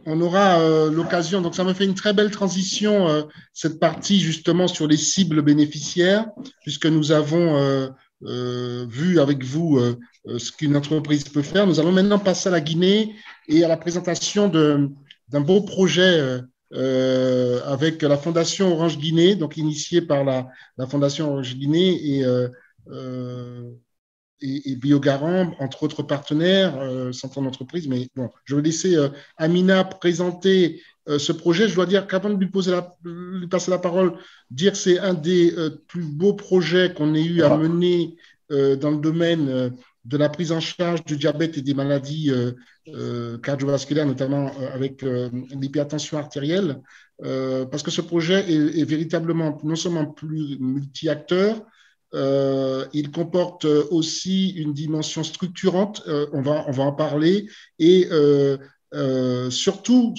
on aura l'occasion, donc ça me fait une très belle transition, cette partie justement sur les cibles bénéficiaires, puisque nous avons vu avec vous ce qu'une entreprise peut faire. Nous allons maintenant passer à la Guinée et à la présentation d'un beau projet avec la Fondation Orange Guinée, donc initié par la Fondation Orange Guinée et Biogarant, entre autres partenaires, Santé en entreprise. Mais bon, je vais laisser Amina présenter ce projet. Je dois dire qu'avant de lui passer la parole, dire que c'est un des plus beaux projets qu'on ait eu à mener dans le domaine de la prise en charge du diabète et des maladies cardiovasculaires, notamment avec l'hypertension artérielle, parce que ce projet est véritablement non seulement plus multi-acteur, il comporte aussi une dimension structurante, on va en parler, et surtout,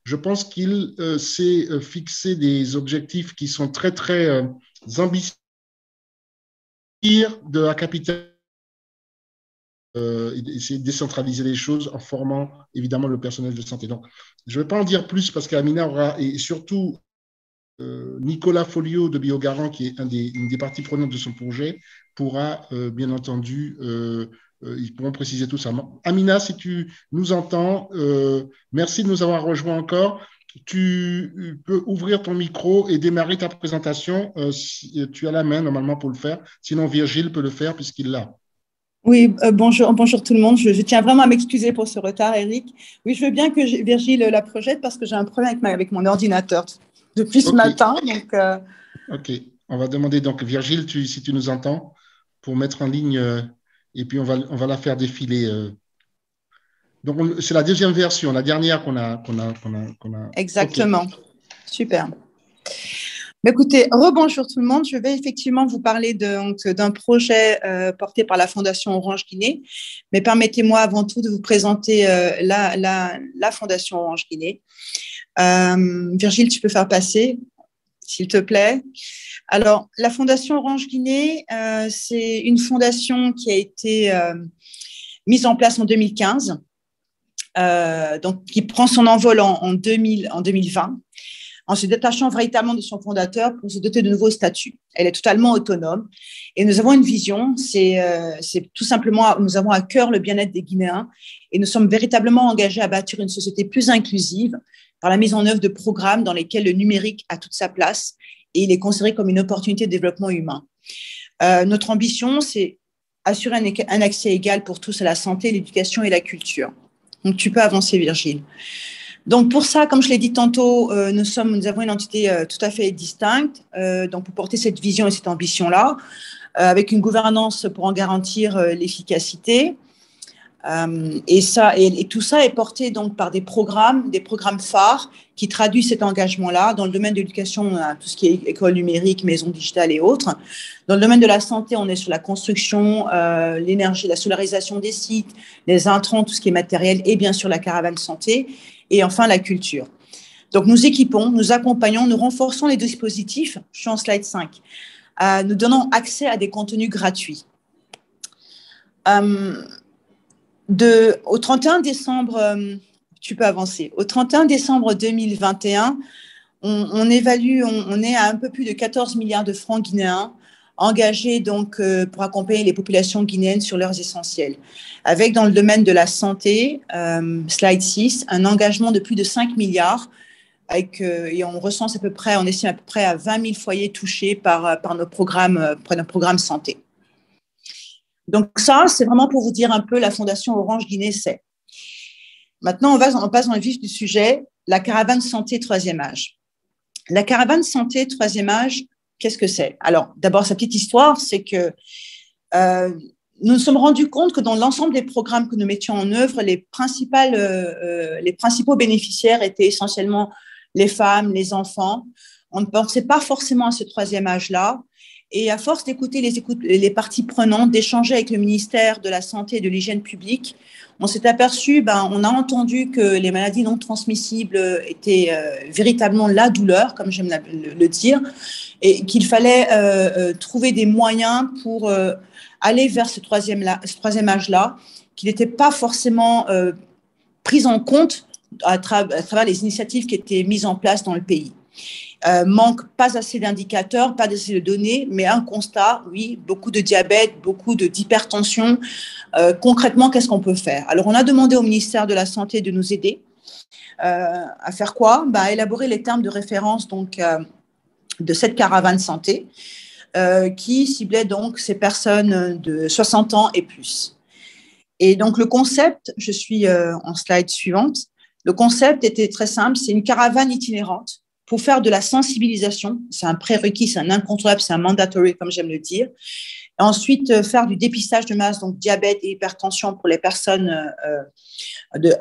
je pense qu'il s'est fixé des objectifs qui sont très, très ambitieux de la capitale, essayer de décentraliser les choses en formant évidemment le personnel de santé. Donc, je ne vais pas en dire plus parce qu'Amina aura, et surtout Nicolas Folio de Biogarant, qui est une des parties prenantes de son projet, pourra bien entendu, ils pourront préciser tout ça. Amina, si tu nous entends, merci de nous avoir rejoints encore. Tu peux ouvrir ton micro et démarrer ta présentation. Si tu as la main normalement pour le faire. Sinon, Virgile peut le faire puisqu'il l'a. Oui, bonjour tout le monde. Je tiens vraiment à m'excuser pour ce retard, Eric. Oui, je veux bien que Virgile la projette parce que j'ai un problème avec mon ordinateur depuis ce matin. Donc, OK. On va demander donc, Virgile, si tu nous entends, pour mettre en ligne, et puis on va la faire défiler. Donc, c'est la deuxième version, la dernière qu'on a. Exactement. Okay. Super. Écoutez, rebonjour tout le monde. Je vais effectivement vous parler d'un projet porté par la Fondation Orange Guinée. Mais permettez-moi avant tout de vous présenter la Fondation Orange Guinée. Virgile, tu peux faire passer, s'il te plaît. Alors, la Fondation Orange Guinée, c'est une fondation qui a été mise en place en 2015, donc qui prend son envol en 2020. En se détachant véritablement de son fondateur pour se doter de nouveaux statuts. Elle est totalement autonome et nous avons une vision, c'est tout simplement, nous avons à cœur le bien-être des Guinéens et nous sommes véritablement engagés à bâtir une société plus inclusive par la mise en œuvre de programmes dans lesquels le numérique a toute sa place et il est considéré comme une opportunité de développement humain. Notre ambition, c'est assurer un accès égal pour tous à la santé, l'éducation et la culture. Donc, tu peux avancer, Virgile. Donc, pour ça, comme je l'ai dit tantôt, nous avons une entité tout à fait distincte, donc pour porter cette vision et cette ambition-là, avec une gouvernance pour en garantir l'efficacité. Et tout ça est porté donc par des programmes phares qui traduisent cet engagement-là dans le domaine de l'éducation, tout ce qui est école numérique, maison digitale et autres. Dans le domaine de la santé, on est sur la construction, l'énergie, la solarisation des sites, les intrants, tout ce qui est matériel et bien sûr la caravane santé. Et enfin, la culture. Donc, nous équipons, nous accompagnons, nous renforçons les dispositifs. Je suis en slide 5. Nous donnons accès à des contenus gratuits. Au 31 décembre, tu peux avancer. Au 31 décembre 2021, on évalue, on est à un peu plus de 14 milliards de francs guinéens engagé donc pour accompagner les populations guinéennes sur leurs essentiels. Avec dans le domaine de la santé, slide 6, un engagement de plus de 5 milliards et on recense on estime à peu près à 20 000 foyers touchés par nos programmes santé. Donc ça, c'est vraiment pour vous dire un peu la Fondation Orange Guinée c'est. Maintenant, on passe dans le vif du sujet, la caravane santé troisième âge. La caravane santé troisième âge, qu'est-ce que c'est? Alors, d'abord, sa petite histoire, c'est que nous nous sommes rendus compte que dans l'ensemble des programmes que nous mettions en œuvre, les principaux bénéficiaires étaient essentiellement les femmes, les enfants. On ne pensait pas forcément à ce troisième âge-là. Et à force d'écouter les parties prenantes, d'échanger avec le ministère de la Santé et de l'Hygiène publique, on s'est aperçu, on a entendu que les maladies non transmissibles étaient véritablement la douleur, comme j'aime le dire, et qu'il fallait trouver des moyens pour aller vers ce troisième âge-là, qui n'était pas forcément pris en compte à travers les initiatives qui étaient mises en place dans le pays. Manque pas assez d'indicateurs, pas assez de données, mais un constat, oui, beaucoup de diabète, beaucoup d'hypertension. Concrètement, qu'est-ce qu'on peut faire? Alors, on a demandé au ministère de la Santé de nous aider à faire quoi? À élaborer les termes de référence donc, de cette caravane santé qui ciblait donc ces personnes de 60 ans et plus. Et donc, le concept, je suis en slide suivante, le concept était très simple, c'est une caravane itinérante pour faire de la sensibilisation, c'est un prérequis, c'est un incontournable, c'est un mandatory, comme j'aime le dire. Et ensuite, faire du dépistage de masse, donc diabète et hypertension pour les personnes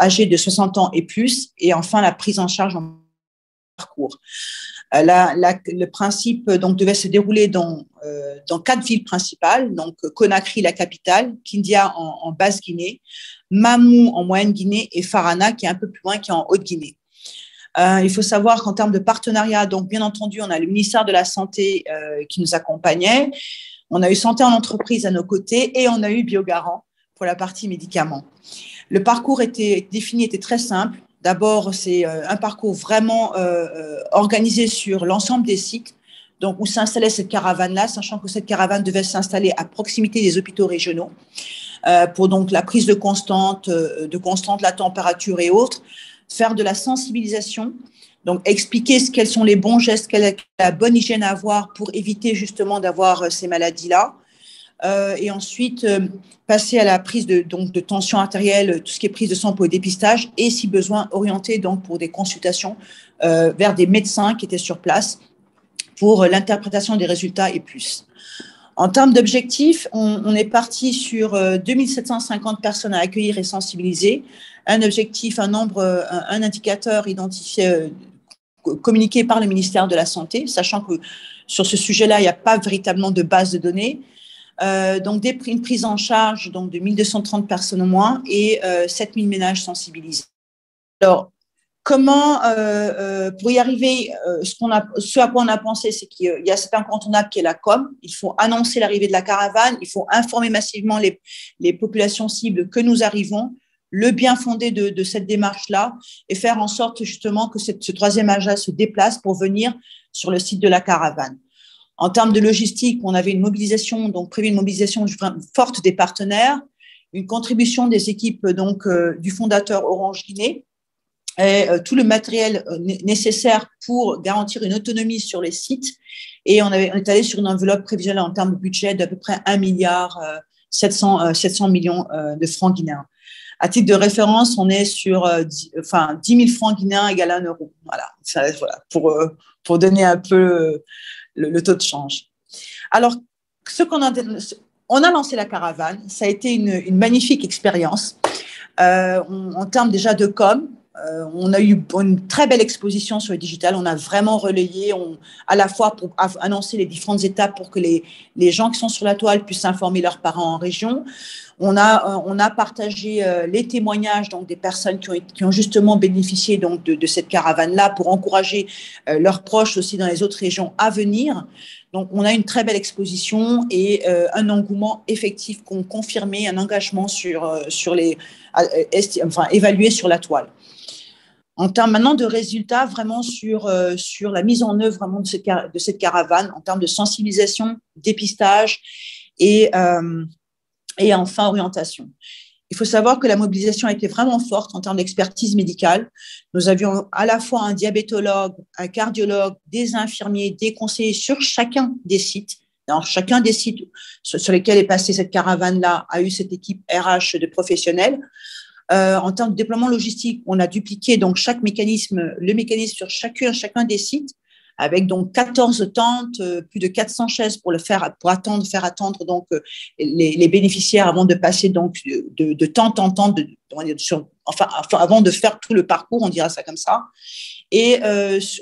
âgées de 60 ans et plus. Et enfin, la prise en charge en parcours. Le principe donc, devait se dérouler dans 4 villes principales, donc Conakry, la capitale, Kindia en Basse-Guinée, Mamou en Moyenne-Guinée et Farana, qui est un peu plus loin, qui est en Haute-Guinée. Il faut savoir qu'en termes de partenariat, donc bien entendu, on a le ministère de la Santé qui nous accompagnait, on a eu Santé en entreprise à nos côtés et on a eu Biogarant pour la partie médicaments. Le parcours était très simple. D'abord, c'est un parcours vraiment organisé sur l'ensemble des sites, donc où s'installait cette caravane-là, sachant que cette caravane devait s'installer à proximité des hôpitaux régionaux pour donc la prise de constante, la température et autres. Faire de la sensibilisation, donc expliquer quels sont les bons gestes, quelle est la bonne hygiène à avoir pour éviter justement d'avoir ces maladies-là. Et ensuite, passer à la prise de tension artérielle, tout ce qui est prise de sang pour le dépistage et, si besoin, orienter donc pour des consultations vers des médecins qui étaient sur place pour l'interprétation des résultats et plus. En termes d'objectifs, on est parti sur 2750 personnes à accueillir et sensibiliser. Un objectif, un indicateur identifié, communiqué par le ministère de la Santé, sachant que sur ce sujet-là, il n'y a pas véritablement de base de données. Donc, une prise en charge donc, de 1230 personnes au moins et 7000 ménages sensibilisés. Alors, comment, pour y arriver, ce à quoi on a pensé, c'est qu'il y a cet incontournable qui est la com. Il faut annoncer l'arrivée de la caravane, il faut informer massivement les populations cibles que nous arrivons, le bien fondé de cette démarche-là et faire en sorte justement que ce troisième âge-là se déplace pour venir sur le site de la caravane. En termes de logistique, on avait prévu une mobilisation forte des partenaires, une contribution des équipes donc, du fondateur Orange Guinée, et tout le matériel nécessaire pour garantir une autonomie sur les sites. Et on est allé sur une enveloppe prévisionnelle en termes de budget d'à peu près 1 milliard 700 millions de francs guinéens. À titre de référence, on est sur 10 000 francs guinéens égale 1 euro. Voilà, pour donner un peu le taux de change. Alors, on a lancé la caravane. Ça a été une magnifique expérience. En termes déjà de com', on a eu une très belle exposition sur le digital. On a vraiment relayé, à la fois pour annoncer les différentes étapes pour que les gens qui sont sur la toile puissent informer leurs parents en région. On a partagé les témoignages donc, des personnes qui ont justement bénéficié donc, de cette caravane-là pour encourager leurs proches aussi dans les autres régions à venir. Donc, on a une très belle exposition et un engouement effectif confirmé, un engagement évalué sur la toile. En termes maintenant de résultats, vraiment sur la mise en œuvre vraiment de cette caravane, en termes de sensibilisation, dépistage et enfin orientation. Il faut savoir que la mobilisation a été vraiment forte en termes d'expertise médicale. Nous avions à la fois un diabétologue, un cardiologue, des infirmiers, des conseillers sur chacun des sites. Alors, chacun des sites sur lesquels est passée cette caravane-là a eu cette équipe RH de professionnels. En termes de déploiement logistique, on a dupliqué donc le mécanisme sur chacun des sites, avec donc 14 tentes, plus de 400 chaises pour faire attendre donc les bénéficiaires avant de passer donc de tente en tente, avant de faire tout le parcours, on dira ça comme ça. Et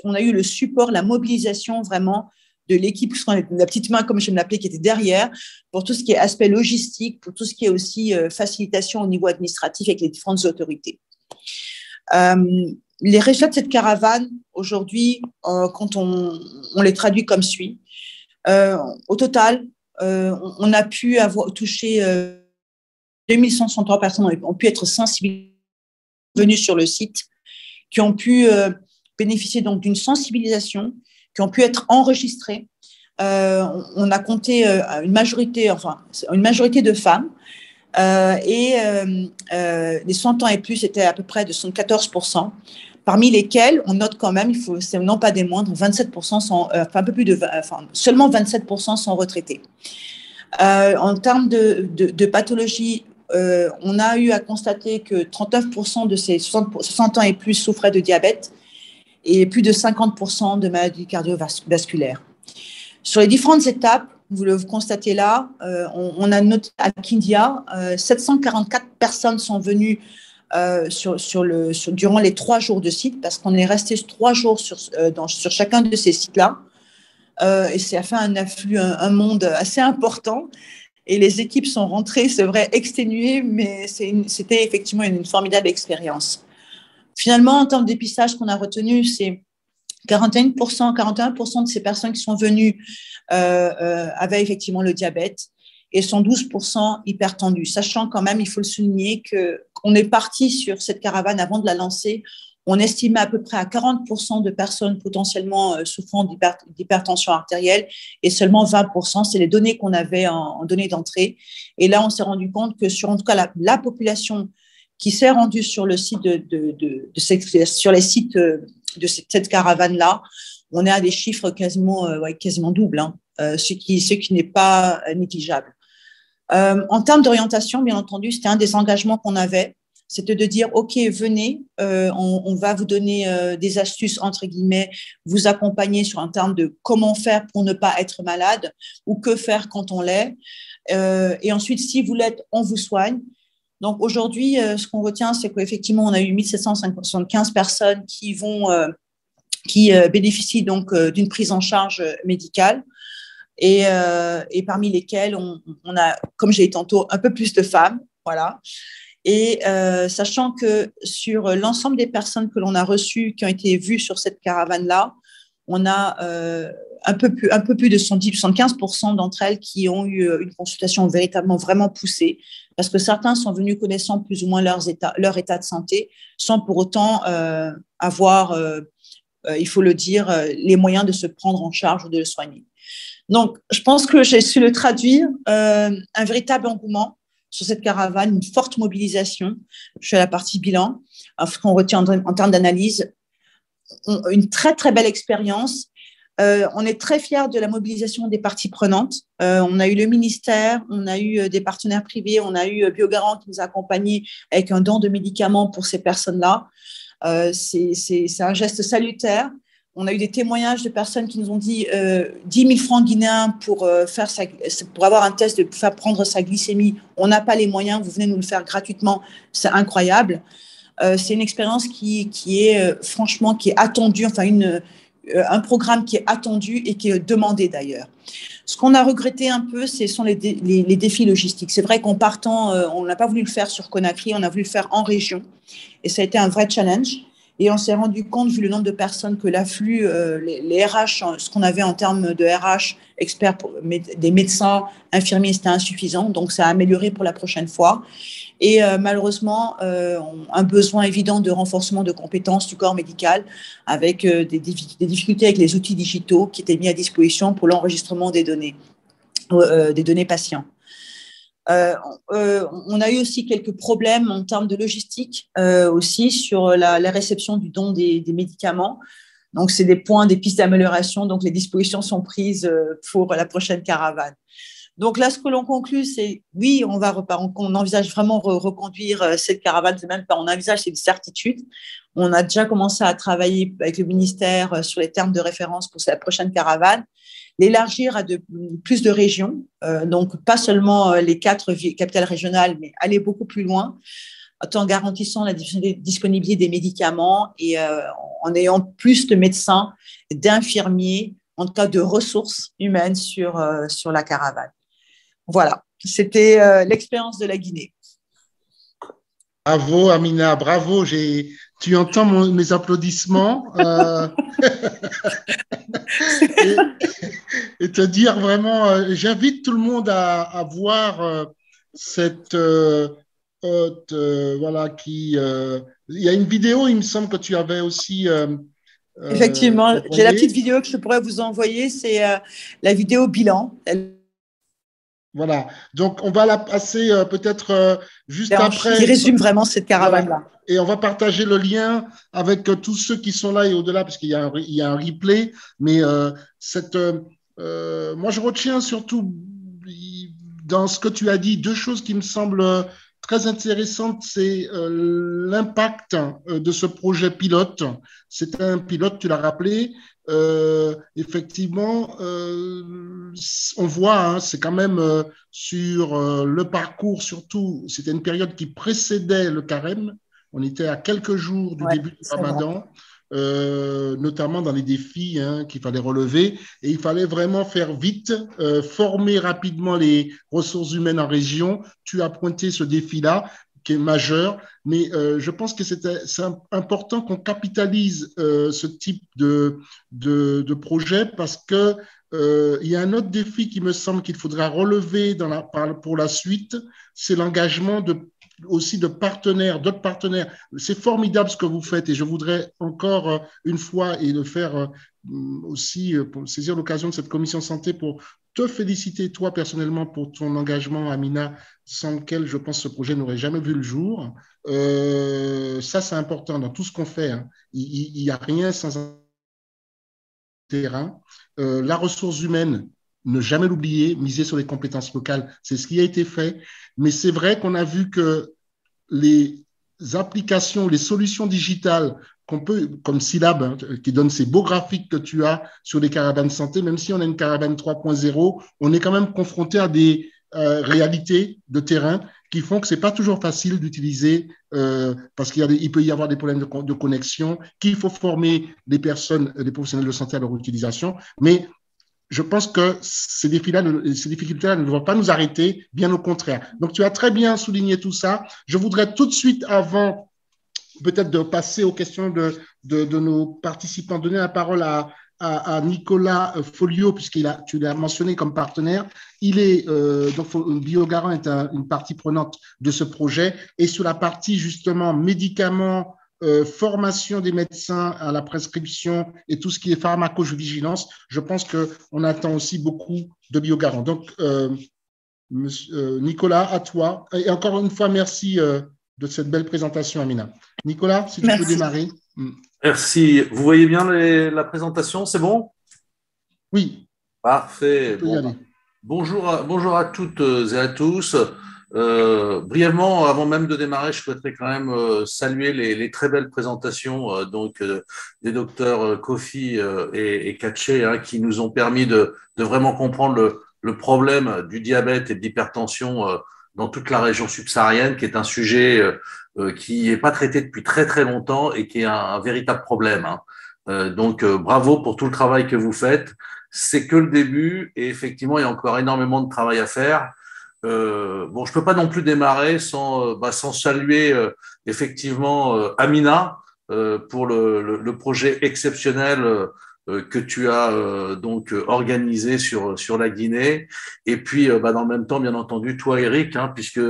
on a eu le support, la mobilisation vraiment de l'équipe, la petite main, comme je me l'appelais, qui était derrière, pour tout ce qui est aspect logistique, pour tout ce qui est aussi facilitation au niveau administratif avec les différentes autorités. Les résultats de cette caravane, aujourd'hui, quand on les traduit comme suit, au total, on a pu toucher 2163 personnes ont pu être sensibilisées, venues sur le site, qui ont pu bénéficier donc d'une sensibilisation, qui ont pu être enregistrées. On a compté une majorité de femmes, et les 100 ans et plus étaient à peu près de 74%, parmi lesquels on note quand même, c'est non pas des moindres, 27% seulement 27% sont retraités. En termes de pathologie, on a eu à constater que 39% de ces 60 ans et plus souffraient de diabète et plus de 50% de maladies cardiovasculaires. Sur les différentes étapes, vous le constatez là, on a noté à Kindia, 744 personnes sont venues durant les 3 jours de site, parce qu'on est resté 3 jours sur chacun de ces sites-là. Et ça a fait un afflux, un monde assez important. Et les équipes sont rentrées, c'est vrai, exténuées, mais c'était effectivement une formidable expérience. Finalement, en termes de dépistage qu'on a retenu, c'est 41% de ces personnes qui sont venues avaient effectivement le diabète et 112% hypertendus. Sachant quand même, il faut le souligner, qu'on est parti sur cette caravane avant de la lancer. On estimait à peu près à 40% de personnes potentiellement souffrant d'hypertension artérielle et seulement 20%. C'est les données qu'on avait en données d'entrée. Et là, on s'est rendu compte que en tout cas, la population qui s'est rendue sur le site sur les sites de cette caravane-là, on est à des chiffres quasiment doubles, hein, ce qui n'est pas négligeable. En termes d'orientation, bien entendu, c'était un des engagements qu'on avait, c'était de dire, OK, venez, on va vous donner des astuces, entre guillemets, vous accompagner sur un terme de comment faire pour ne pas être malade ou que faire quand on l'est. Et ensuite, si vous l'êtes, on vous soigne. Donc aujourd'hui, ce qu'on retient, c'est qu'effectivement, on a eu 1775 personnes qui bénéficient donc d'une prise en charge médicale, et parmi lesquelles on a, comme j'ai dit tantôt, un peu plus de femmes, voilà. Et sachant que sur l'ensemble des personnes que l'on a reçues, qui ont été vues sur cette caravane-là, on a un peu plus de 75% d'entre elles qui ont eu une consultation véritablement vraiment poussée, parce que certains sont venus connaissant plus ou moins leur état de santé, sans pour autant avoir, il faut le dire, les moyens de se prendre en charge ou de le soigner. Donc, je pense que j'ai su le traduire, un véritable engouement sur cette caravane, une forte mobilisation. Je suis à la partie bilan. Ce qu'on retient en termes d'analyse, une très, très belle expérience. On est très fiers de la mobilisation des parties prenantes. On a eu le ministère, on a eu des partenaires privés, on a eu Biogarant qui nous a accompagnés avec un don de médicaments pour ces personnes-là. C'est un geste salutaire. On a eu des témoignages de personnes qui nous ont dit 10 000 francs guinéens pour avoir un test, de faire prendre sa glycémie. On n'a pas les moyens, vous venez nous le faire gratuitement. C'est incroyable. C'est une expérience qui est franchement qui est attendue, enfin un programme qui est attendu et qui est demandé d'ailleurs. Ce qu'on a regretté un peu, ce sont les défis logistiques. C'est vrai qu'en partant, on n'a pas voulu le faire sur Conakry, on a voulu le faire en région. Et ça a été un vrai challenge. Et on s'est rendu compte, vu le nombre de personnes, que l'afflux, les RH, ce qu'on avait en termes de RH, experts, des médecins, infirmiers, c'était insuffisant. Donc, ça a amélioré pour la prochaine fois. et malheureusement un besoin évident de renforcement de compétences du corps médical avec des difficultés avec les outils digitaux qui étaient mis à disposition pour l'enregistrement des données patients. On a eu aussi quelques problèmes en termes de logistique aussi sur la réception du don des médicaments. Donc, c'est des pistes d'amélioration. Donc, les dispositions sont prises pour la prochaine caravane. Donc là, ce que l'on conclut, c'est oui, on envisage vraiment reconduire cette caravane. C'est même pas on envisage, c'est une certitude. On a déjà commencé à travailler avec le ministère sur les termes de référence pour la prochaine caravane, l'élargir à plus de régions, donc pas seulement les 4 capitales régionales, mais aller beaucoup plus loin, en garantissant la disponibilité des médicaments et en ayant plus de médecins, d'infirmiers, en tout cas de ressources humaines sur la caravane. Voilà, c'était l'expérience de la Guinée. Bravo, Amina, bravo. Tu entends mes applaudissements et te dire vraiment, j'invite tout le monde à voir cette hôte, voilà, il y a une vidéo, il me semble que tu avais aussi. Effectivement, j'ai la petite vidéo que je pourrais vous envoyer, c'est la vidéo bilan. Voilà, donc on va la passer peut-être juste après. Qui résume vraiment cette caravane-là. Voilà. Et on va partager le lien avec tous ceux qui sont là et au-delà, parce qu'il y a un replay. Mais moi, je retiens surtout dans ce que tu as dit 2 choses qui me semblent très intéressantes. C'est l'impact de ce projet pilote. C'est un pilote, tu l'as rappelé. Effectivement, on voit, hein, c'est quand même sur le parcours, surtout, c'était une période qui précédait le carême. On était à quelques jours du début du Ramadan, notamment dans les défis qu'il fallait relever. Et il fallait vraiment faire vite, former rapidement les ressources humaines en région. Tu as pointé ce défi-là, qui est majeur, mais je pense que c'est important qu'on capitalise ce type de projet parce que il y a un autre défi qui me semble qu'il faudra relever pour la suite, c'est l'engagement aussi de partenaires, d'autres partenaires. C'est formidable ce que vous faites et je voudrais encore une fois et le faire aussi pour saisir l'occasion de cette commission santé pour te féliciter toi personnellement pour ton engagement, Amina, sans lequel je pense que ce projet n'aurait jamais vu le jour. Ça, c'est important dans tout ce qu'on fait. Hein. Il n'y a rien sans un terrain. La ressource humaine, ne jamais l'oublier, miser sur les compétences locales, c'est ce qui a été fait. Mais c'est vrai qu'on a vu que les applications, les solutions digitales qu'on peut, comme Syllab, hein, qui donne ces beaux graphiques que tu as sur les caravanes santé, même si on a une caravane 3.0, on est quand même confronté à des réalités de terrain qui font que c'est pas toujours facile d'utiliser parce qu'il peut y avoir des problèmes de connexion, qu'il faut former les personnes, les professionnels de santé à leur utilisation. Mais je pense que ces difficultés-là ne doivent pas nous arrêter, bien au contraire. Donc, tu as très bien souligné tout ça. Je voudrais tout de suite, avant peut-être de passer aux questions de nos participants, donner la parole à Nicolas Folio, tu l'as mentionné comme partenaire. Donc Biogarant est une partie prenante de ce projet. Et sur la partie, justement, médicaments, formation des médecins à la prescription et tout ce qui est pharmacovigilance, je pense qu'on attend aussi beaucoup de Biogarant. Donc, Nicolas, à toi. Et encore une fois, merci de cette belle présentation, Amina. Nicolas, si tu peux démarrer. Merci. Vous voyez bien la présentation, c'est bon? Oui. Parfait. Bonjour à toutes et à tous. Brièvement, avant même de démarrer, je souhaiterais quand même saluer les très belles présentations des docteurs Kofi et Katché qui nous ont permis de vraiment comprendre le problème du diabète et de l'hypertension dans toute la région subsaharienne, qui est un sujet qui n'est pas traité depuis très très longtemps et qui est un véritable problème. Donc bravo pour tout le travail que vous faites. C'est que le début et effectivement, il y a encore énormément de travail à faire. Bon, je peux pas non plus démarrer sans saluer effectivement Amina pour le projet exceptionnel que tu as donc organisé sur la Guinée. Et puis dans le même temps, bien entendu, toi, Eric, puisque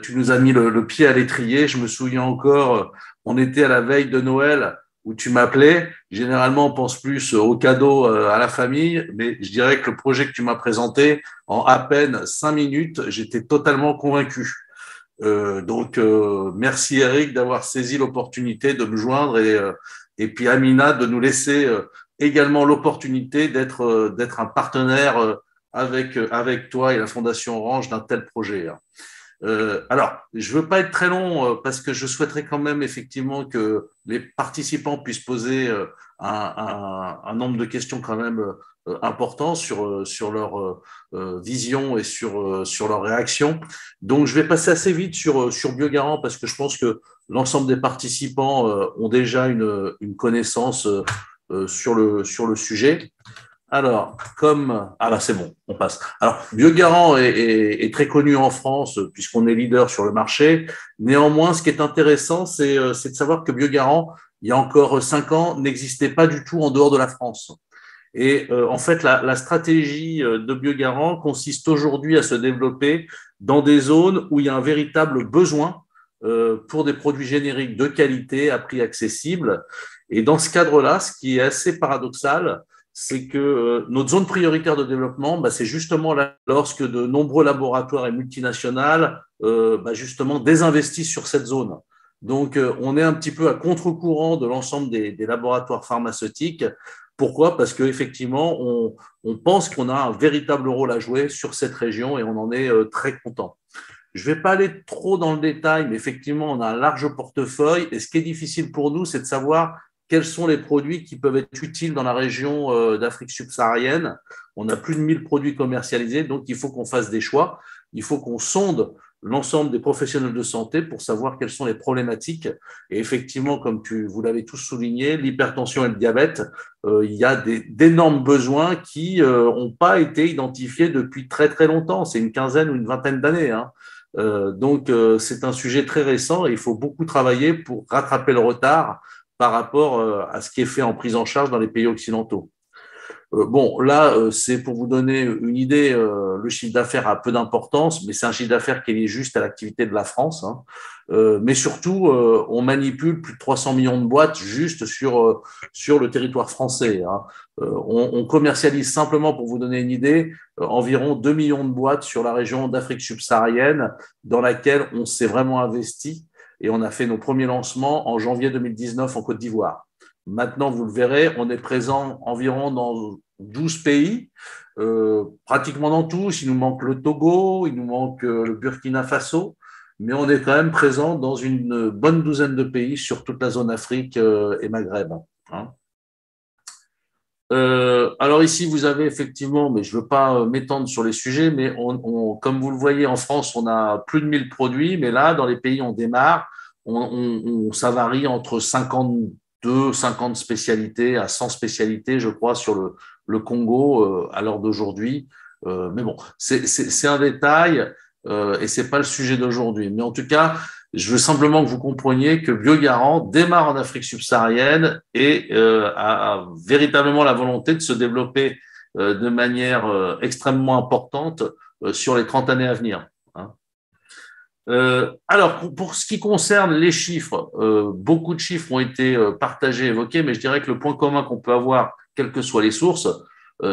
tu nous as mis le pied à l'étrier. Je me souviens encore, on était à la veille de Noël où tu m'appelais. Généralement, on pense plus aux cadeaux à la famille, mais je dirais que le projet que tu m'as présenté, en à peine 5 minutes, j'étais totalement convaincu. Donc, merci Eric d'avoir saisi l'opportunité de me joindre et puis Amina de nous laisser également l'opportunité d'être un partenaire avec toi et la Fondation Orange d'un tel projet. Alors, je ne veux pas être très long parce que je souhaiterais quand même effectivement que les participants puissent poser un nombre de questions quand même important sur leur vision et sur leur réaction. Donc, je vais passer assez vite sur Biogarant parce que je pense que l'ensemble des participants ont déjà une connaissance sur le sujet. Alors, là, c'est bon, on passe. Alors, Biogarant est très connu en France puisqu'on est leader sur le marché. Néanmoins, ce qui est intéressant, c'est de savoir que Biogarant, il y a encore 5 ans, n'existait pas du tout en dehors de la France. Et en fait, la stratégie de Biogarant consiste aujourd'hui à se développer dans des zones où il y a un véritable besoin pour des produits génériques de qualité à prix accessible. Et dans ce cadre-là, ce qui est assez paradoxal, c'est que notre zone prioritaire de développement, c'est justement là, lorsque de nombreux laboratoires et multinationales justement désinvestissent sur cette zone. Donc, on est un petit peu à contre-courant de l'ensemble des laboratoires pharmaceutiques. Pourquoi ? Parce qu'effectivement, on pense qu'on a un véritable rôle à jouer sur cette région et on en est très content. Je ne vais pas aller trop dans le détail, mais effectivement, on a un large portefeuille et ce qui est difficile pour nous, c'est de savoir quels sont les produits qui peuvent être utiles dans la région d'Afrique subsaharienne. On a plus de 1000 produits commercialisés, donc il faut qu'on fasse des choix. Il faut qu'on sonde l'ensemble des professionnels de santé pour savoir quelles sont les problématiques. Et effectivement, comme vous l'avez tous souligné, l'hypertension et le diabète, il y a d'énormes besoins qui n'ont pas été identifiés depuis très très longtemps. C'est une quinzaine ou une vingtaine d'années. Donc, c'est un sujet très récent et il faut beaucoup travailler pour rattraper le retard par rapport à ce qui est fait en prise en charge dans les pays occidentaux. Bon, là, c'est pour vous donner une idée, le chiffre d'affaires a peu d'importance, mais c'est un chiffre d'affaires qui est lié juste à l'activité de la France. Mais surtout, on manipule plus de 300 millions de boîtes juste sur le territoire français. On commercialise simplement, pour vous donner une idée, environ 2 millions de boîtes sur la région d'Afrique subsaharienne dans laquelle on s'est vraiment investi. Et on a fait nos premiers lancements en janvier 2019 en Côte d'Ivoire. Maintenant, vous le verrez, on est présent environ dans 12 pays, pratiquement dans tous. Il nous manque le Togo, il nous manque le Burkina Faso, mais on est quand même présent dans une bonne douzaine de pays sur toute la zone Afrique et Maghreb. Alors ici, vous avez effectivement, mais je ne veux pas m'étendre sur les sujets, mais comme vous le voyez, en France, on a plus de 1000 produits, mais là, dans les pays, on démarre, ça varie entre 50 spécialités à 100 spécialités, je crois, sur le Congo à l'heure d'aujourd'hui. Mais bon, c'est un détail et ce n'est pas le sujet d'aujourd'hui. Mais en tout cas, je veux simplement que vous compreniez que Biogarant démarre en Afrique subsaharienne et a véritablement la volonté de se développer de manière extrêmement importante sur les 30 années à venir. Alors, pour ce qui concerne les chiffres, beaucoup de chiffres ont été partagés, évoqués, mais je dirais que le point commun qu'on peut avoir, quelles que soient les sources,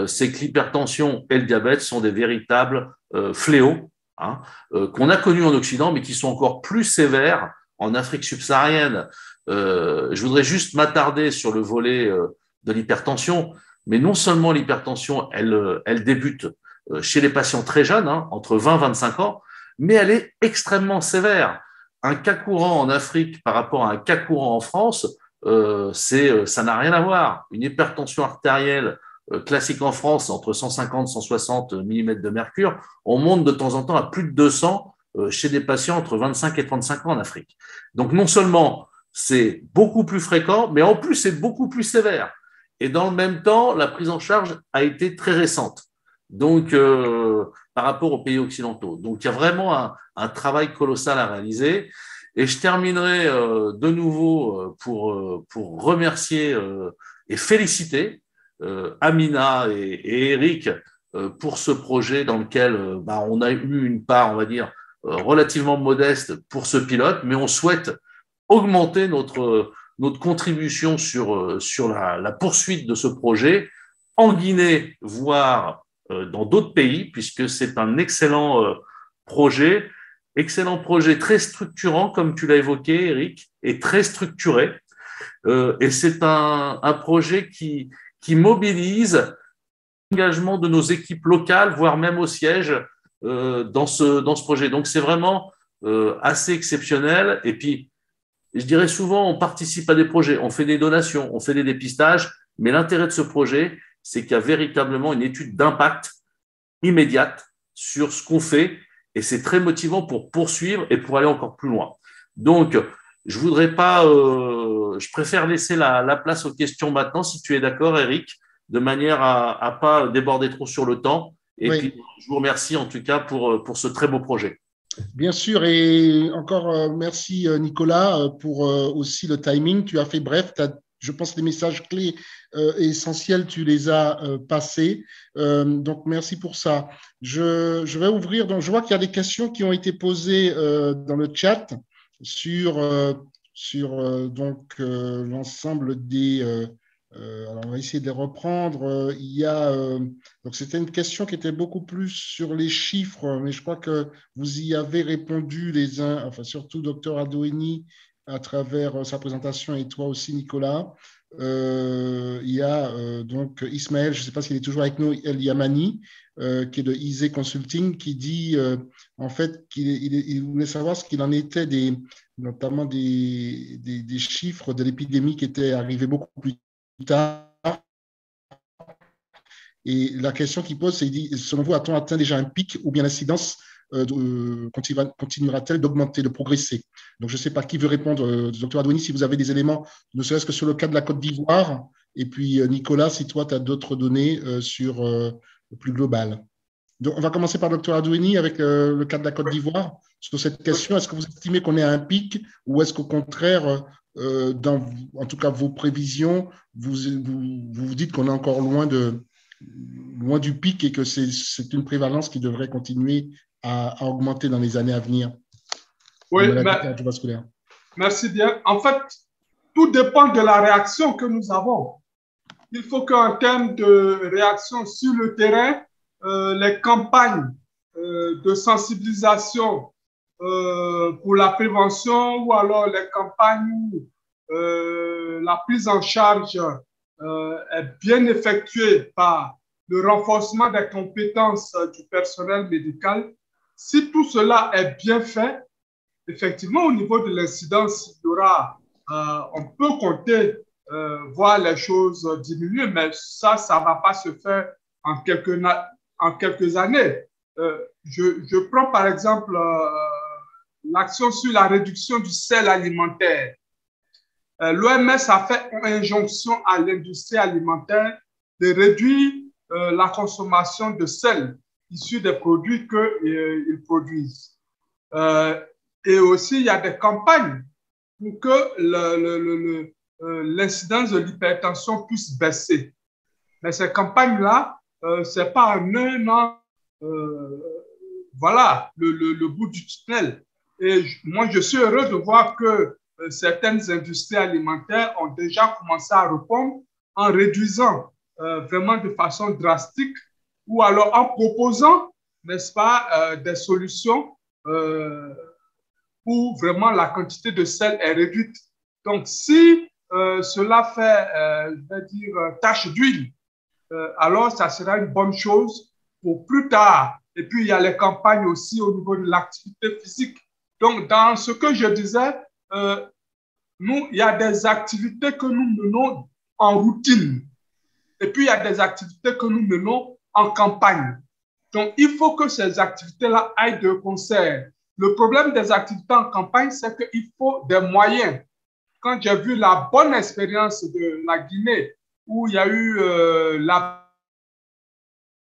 c'est que l'hypertension et le diabète sont des véritables fléaux qu'on a connus en Occident, mais qui sont encore plus sévères en Afrique subsaharienne. Je voudrais juste m'attarder sur le volet de l'hypertension, mais non seulement l'hypertension, elle débute chez les patients très jeunes, entre 20 et 25 ans, mais elle est extrêmement sévère. Un cas courant en Afrique par rapport à un cas courant en France, ça n'a rien à voir. Une hypertension artérielle classique en France, entre 150 et 160 mm de mercure, on monte de temps en temps à plus de 200 chez des patients entre 25 et 35 ans en Afrique. Donc non seulement c'est beaucoup plus fréquent, mais en plus c'est beaucoup plus sévère. Et dans le même temps, la prise en charge a été très récente. Donc, par rapport aux pays occidentaux. Donc, il y a vraiment un travail colossal à réaliser. Et je terminerai de nouveau pour remercier et féliciter Amina et Eric pour ce projet dans lequel on a eu une part, on va dire, relativement modeste pour ce pilote, mais on souhaite augmenter notre contribution sur la poursuite de ce projet en Guinée, voire dans d'autres pays, puisque c'est un excellent projet très structurant, comme tu l'as évoqué, Eric, et très structuré. Et c'est un projet qui mobilise l'engagement de nos équipes locales, voire même au siège, dans ce projet. Donc, c'est vraiment assez exceptionnel. Et puis, je dirais souvent, on participe à des projets, on fait des donations, on fait des dépistages, mais l'intérêt de ce projet, c'est qu'il y a véritablement une étude d'impact immédiate sur ce qu'on fait, et c'est très motivant pour poursuivre et pour aller encore plus loin. Donc, je voudrais pas, je préfère laisser la place aux questions maintenant, si tu es d'accord, Eric, de manière à pas déborder trop sur le temps. Et puis, je vous remercie en tout cas pour ce très beau projet. Bien sûr, et encore merci Nicolas pour aussi le timing. Tu as fait bref, je pense les messages clés et essentiels, tu les as passés. Donc, merci pour ça. Je vais ouvrir, donc je vois qu'il y a des questions qui ont été posées dans le chat sur l'ensemble des… alors, on va essayer de les reprendre. Il y a, donc, c'était une question qui était beaucoup plus sur les chiffres, mais je crois que vous y avez répondu les uns, enfin, surtout Dr Adoueni à travers sa présentation et toi aussi, Nicolas. Il y a donc Ismaël, je ne sais pas s'il est toujours avec nous, El Yamani, qui est de Easy Consulting, qui dit en fait qu'il voulait savoir ce qu'il en était notamment des chiffres de l'épidémie qui étaient arrivés beaucoup plus tard. Et la question qu'il pose, c'est, il dit, selon vous, a-t-on atteint déjà un pic ou bien l'incidence continuera-t-elle d'augmenter, de progresser? Donc, je ne sais pas qui veut répondre. Dr Adoueni, si vous avez des éléments, ne serait-ce que sur le cas de la Côte d'Ivoire. Et puis, Nicolas, si toi, tu as d'autres données sur le plus global. Donc, on va commencer par Dr Adoueni avec le cas de la Côte d'Ivoire. Sur cette question, est-ce que vous estimez qu'on est à un pic ou est-ce qu'au contraire, dans en tout cas vos prévisions, vous dites qu'on est encore loin du pic et que c'est une prévalence qui devrait continuer à augmenter dans les années à venir? Oui, merci bien. En fait, tout dépend de la réaction que nous avons. Il faut qu'en termes de réaction sur le terrain, les campagnes de sensibilisation pour la prévention ou alors les campagnes où la prise en charge est bien effectuée par le renforcement des compétences du personnel médical. Si tout cela est bien fait, effectivement, au niveau de l'incidence, il y aura, on peut compter, voir les choses diminuer, mais ça ne va pas se faire en quelques années. Je prends par exemple l'action sur la réduction du sel alimentaire. L'OMS a fait une injonction à l'industrie alimentaire de réduire la consommation de sel issu des produits qu'ils produisent. Et aussi, il y a des campagnes pour que l'incidence de l'hypertension puisse baisser. Mais ces campagnes-là, ce n'est pas en un an, voilà, le bout du tunnel. Et moi, je suis heureux de voir que certaines industries alimentaires ont déjà commencé à répondre en réduisant vraiment de façon drastique ou alors en proposant, n'est-ce pas, des solutions où vraiment la quantité de sel est réduite. Donc, si cela fait, je vais dire, tache d'huile, alors ça sera une bonne chose pour plus tard. Et puis, il y a les campagnes aussi au niveau de l'activité physique. Donc, dans ce que je disais, il y a des activités que nous menons en routine. Et puis, il y a des activités que nous menons en campagne. Donc, il faut que ces activités-là aillent de concert. Le problème des activités en campagne, c'est qu'il faut des moyens. Quand j'ai vu la bonne expérience de la Guinée, où il y a eu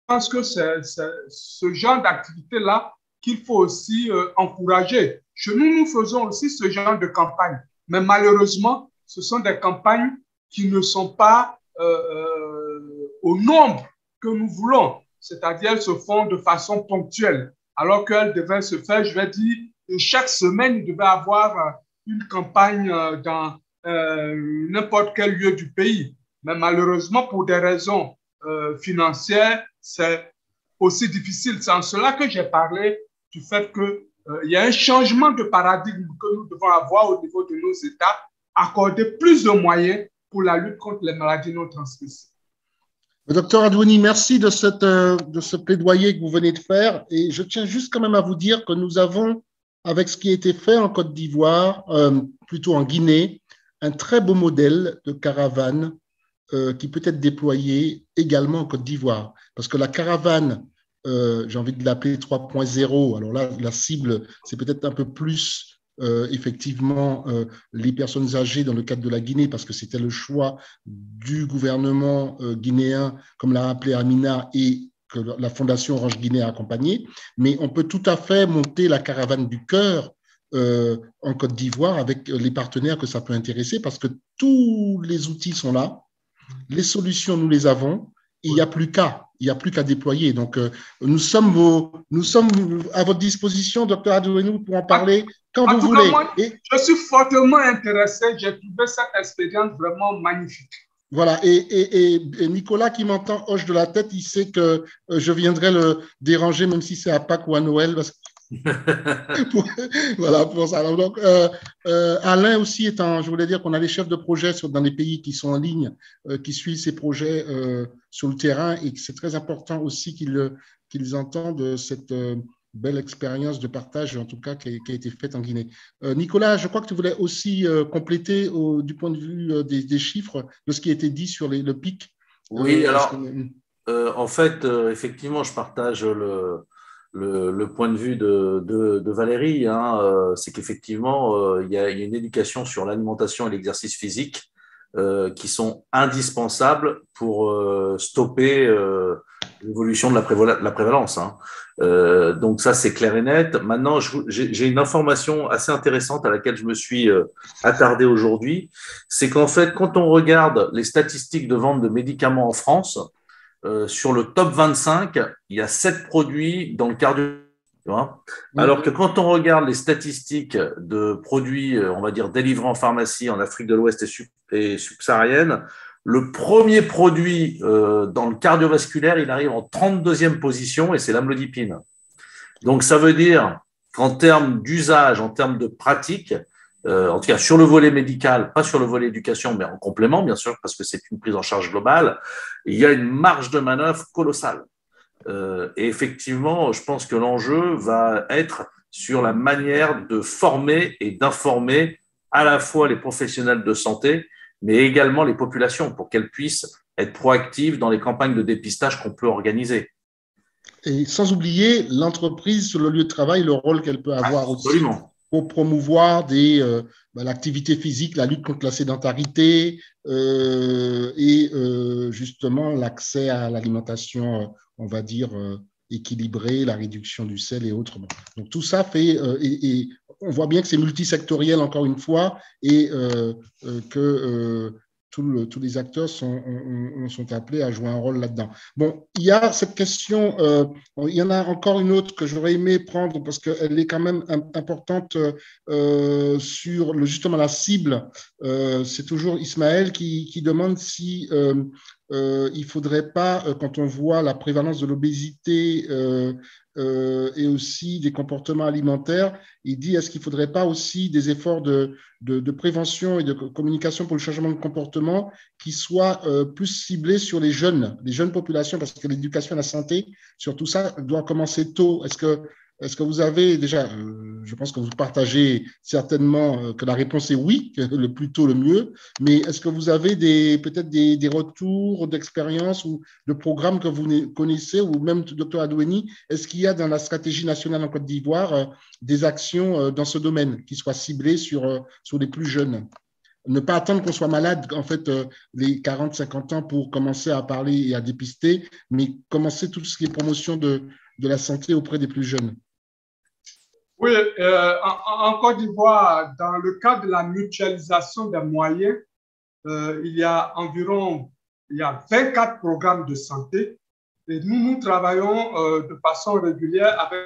je pense que c'est ce genre d'activité-là qu'il faut aussi encourager. Chez nous, nous faisons aussi ce genre de campagne. Mais malheureusement, ce sont des campagnes qui ne sont pas au nombre que nous voulons. C'est-à-dire, elles se font de façon ponctuelle. alors qu'elle devait se faire, je vais dire, chaque semaine, il devait avoir une campagne dans n'importe quel lieu du pays. Mais malheureusement, pour des raisons financières, c'est aussi difficile. C'est en cela que j'ai parlé du fait qu'il y a un changement de paradigme que nous devons avoir au niveau de nos États, accorder plus de moyens pour la lutte contre les maladies non transmissibles. Docteur Adouani, merci de ce plaidoyer que vous venez de faire. Et je tiens juste quand même à vous dire que nous avons, avec ce qui a été fait en Côte d'Ivoire, plutôt en Guinée, un très beau modèle de caravane qui peut être déployé également en Côte d'Ivoire. Parce que la caravane, j'ai envie de l'appeler 3.0, alors là, la cible, c'est peut-être un peu plus effectivement les personnes âgées dans le cadre de la Guinée, parce que c'était le choix du gouvernement guinéen, comme l'a rappelé Amina, et que la Fondation Orange Guinée a accompagné. Mais on peut tout à fait monter la caravane du cœur en Côte d'Ivoire avec les partenaires que ça peut intéresser, parce que tous les outils sont là, les solutions, nous les avons, et il n'y a plus qu'à déployer. Donc, nous sommes à votre disposition, docteur Adouani, pour en parler quand vous voulez. Moi, je suis fortement intéressé. J'ai trouvé cette expérience vraiment magnifique. Voilà, et Nicolas qui m'entend hoche de la tête, il sait que je viendrai le déranger, même si c'est à Pâques ou à Noël, parce que voilà, pour ça. Donc, Alain aussi je voulais dire qu'on a des chefs de projet dans les pays qui sont en ligne, qui suivent ces projets sur le terrain, et c'est très important aussi qu'ils entendent cette belle expérience de partage, en tout cas, qui a été faite en Guinée. Nicolas, je crois que tu voulais aussi compléter du point de vue des chiffres de ce qui a été dit sur le pic. Oui, alors, en fait, effectivement, je partage le point de vue de Valérie, hein, c'est qu'effectivement, il y a une éducation sur l'alimentation et l'exercice physique qui sont indispensables pour stopper l'évolution de la prévalence. Hein. Donc ça, c'est clair et net. Maintenant, j'ai une information assez intéressante à laquelle je me suis attardé aujourd'hui. C'est qu'en fait, quand on regarde les statistiques de vente de médicaments en France, sur le top 25, il y a 7 produits dans le cardio. Alors que quand on regarde les statistiques de produits, on va dire, délivrés en pharmacie en Afrique de l'Ouest et subsaharienne, le premier produit dans le cardiovasculaire, il arrive en 32e position et c'est l'amlodipine. Donc, ça veut dire qu'en termes d'usage, en termes de pratique, en tout cas sur le volet médical, pas sur le volet éducation, mais en complément, bien sûr, parce que c'est une prise en charge globale, il y a une marge de manœuvre colossale. Et effectivement, je pense que l'enjeu va être sur la manière de former et d'informer à la fois les professionnels de santé, mais également les populations pour qu'elles puissent être proactives dans les campagnes de dépistage qu'on peut organiser. Et sans oublier l'entreprise sur le lieu de travail, le rôle qu'elle peut avoir Absolument. Aussi pour promouvoir l'activité physique, la lutte contre la sédentarité et justement l'accès à l'alimentation, on va dire, équilibrée, la réduction du sel et autres. Donc tout ça fait, et on voit bien que c'est multisectoriel encore une fois, et que tous les acteurs sont appelés à jouer un rôle là-dedans. Bon, il y a cette question, il y en a encore une autre que j'aurais aimé prendre parce qu'elle est quand même importante sur justement la cible. C'est toujours Ismaël qui demande si il ne faudrait pas, quand on voit la prévalence de l'obésité et aussi des comportements alimentaires, il dit est-ce qu'il ne faudrait pas aussi des efforts de prévention et de communication pour le changement de comportement qui soient plus ciblés sur les jeunes populations, parce que l'éducation à la santé, sur tout ça, doit commencer tôt. Est-ce que vous avez déjà, je pense que vous partagez certainement que la réponse est oui, que le plus tôt le mieux, mais est-ce que vous avez peut-être des retours d'expérience ou de programmes que vous connaissez, ou même, Dr Adouani, est-ce qu'il y a dans la stratégie nationale en Côte d'Ivoire des actions dans ce domaine qui soient ciblées sur les plus jeunes? Ne pas attendre qu'on soit malade, en fait, les 40-50 ans pour commencer à parler et à dépister, mais commencer tout ce qui est promotion de la santé auprès des plus jeunes. Oui, en Côte d'Ivoire, dans le cadre de la mutualisation des moyens, il y a 24 programmes de santé et nous travaillons de façon régulière avec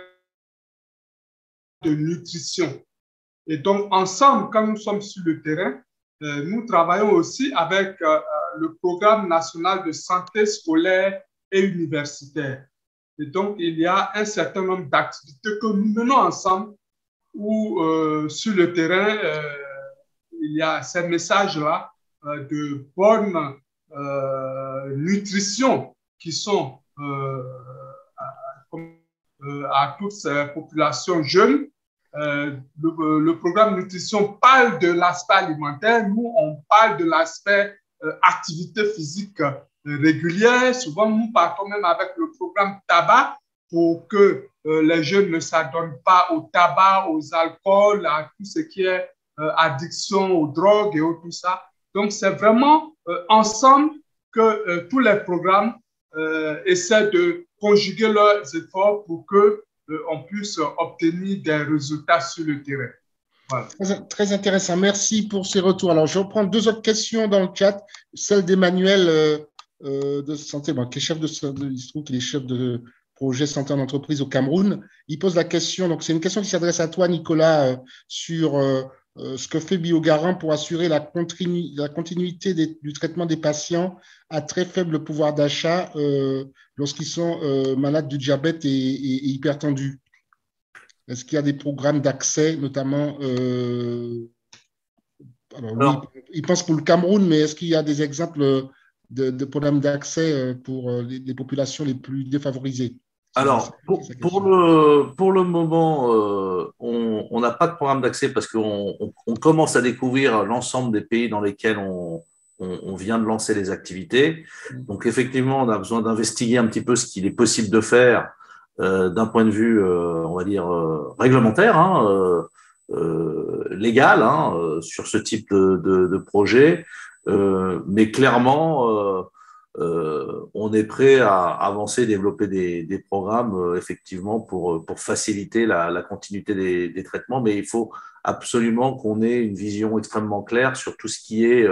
de nutrition. Et donc, ensemble, quand nous sommes sur le terrain, nous travaillons aussi avec le Programme national de santé scolaire et universitaire. Et donc, il y a un certain nombre d'activités que nous menons ensemble où, sur le terrain, il y a ces messages-là de bonne nutrition qui sont à toutes ces populations jeunes. Le programme nutrition parle de l'aspect alimentaire. Nous, on parle de l'aspect activité physique régulière. Souvent, nous partons même avec le programme tabac pour que les jeunes ne s'adonnent pas au tabac, aux alcools, à tout ce qui est addiction aux drogues et tout ça. Donc, c'est vraiment ensemble que tous les programmes essaient de conjuguer leurs efforts pour que on puisse obtenir des résultats sur le terrain. Voilà. Très intéressant. Merci pour ces retours. Alors, je reprends deux autres questions dans le chat. Celle d'Emmanuel de santé, qui est chef il se trouve qu'il est chef de projet santé en entreprise au Cameroun. Il pose la question, donc c'est une question qui s'adresse à toi, Nicolas, sur ce que fait Biogarant pour assurer la continuité du traitement des patients à très faible pouvoir d'achat lorsqu'ils sont malades du diabète et hypertendus. Est-ce qu'il y a des programmes d'accès, notamment alors, il pense pour le Cameroun, mais est-ce qu'il y a des exemples de programmes d'accès pour les populations les plus défavorisées? Alors, pour le moment, on n'a pas de programme d'accès parce qu'on commence à découvrir l'ensemble des pays dans lesquels on vient de lancer les activités. Donc, effectivement, on a besoin d'investiguer un petit peu ce qu'il est possible de faire d'un point de vue, on va dire, réglementaire, légal, sur ce type de projet. Mais clairement, on est prêt à avancer, développer des programmes effectivement pour faciliter la continuité des traitements, mais il faut absolument qu'on ait une vision extrêmement claire sur tout ce qui est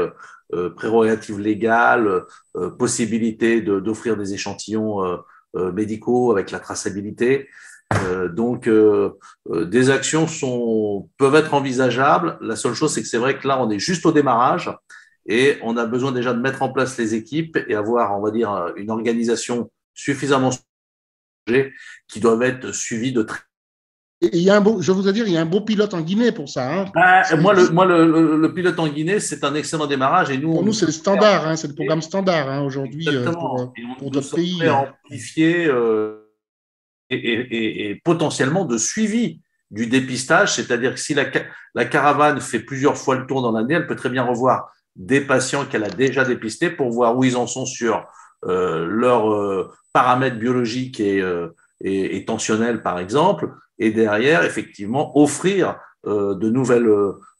prérogatives légales, possibilité d'offrir des échantillons médicaux avec la traçabilité. Donc, des actions peuvent être envisageables. La seule chose, c'est que c'est vrai que là, on est juste au démarrage. Et on a besoin déjà de mettre en place les équipes et avoir, on va dire, une organisation suffisamment qui doivent être suivies de très. Et je vous ai dire, il y a un beau pilote en Guinée pour ça. Moi, le pilote en Guinée, c'est un excellent démarrage. Et pour nous, c'est le standard, c'est le programme standard aujourd'hui pour d'autres pays. Amplifier et potentiellement de suivi du dépistage, c'est-à-dire que si la caravane fait plusieurs fois le tour dans l'année, elle peut très bien revoir des patients qu'elle a déjà dépistés pour voir où ils en sont sur leurs paramètres biologiques et tensionnels, par exemple, et derrière, effectivement, offrir de nouvelles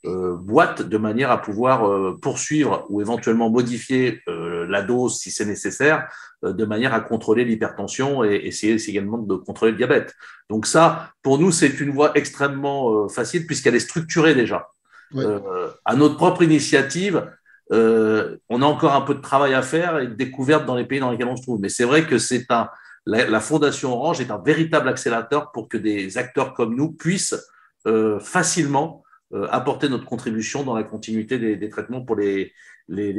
boîtes de manière à pouvoir poursuivre ou éventuellement modifier la dose si c'est nécessaire, de manière à contrôler l'hypertension et essayer également de contrôler le diabète. Donc ça, pour nous, c'est une voie extrêmement facile puisqu'elle est structurée déjà. Ouais. À notre propre initiative, on a encore un peu de travail à faire et de découverte dans les pays dans lesquels on se trouve. Mais c'est vrai que la Fondation Orange est un véritable accélérateur pour que des acteurs comme nous puissent facilement apporter notre contribution dans la continuité des traitements pour les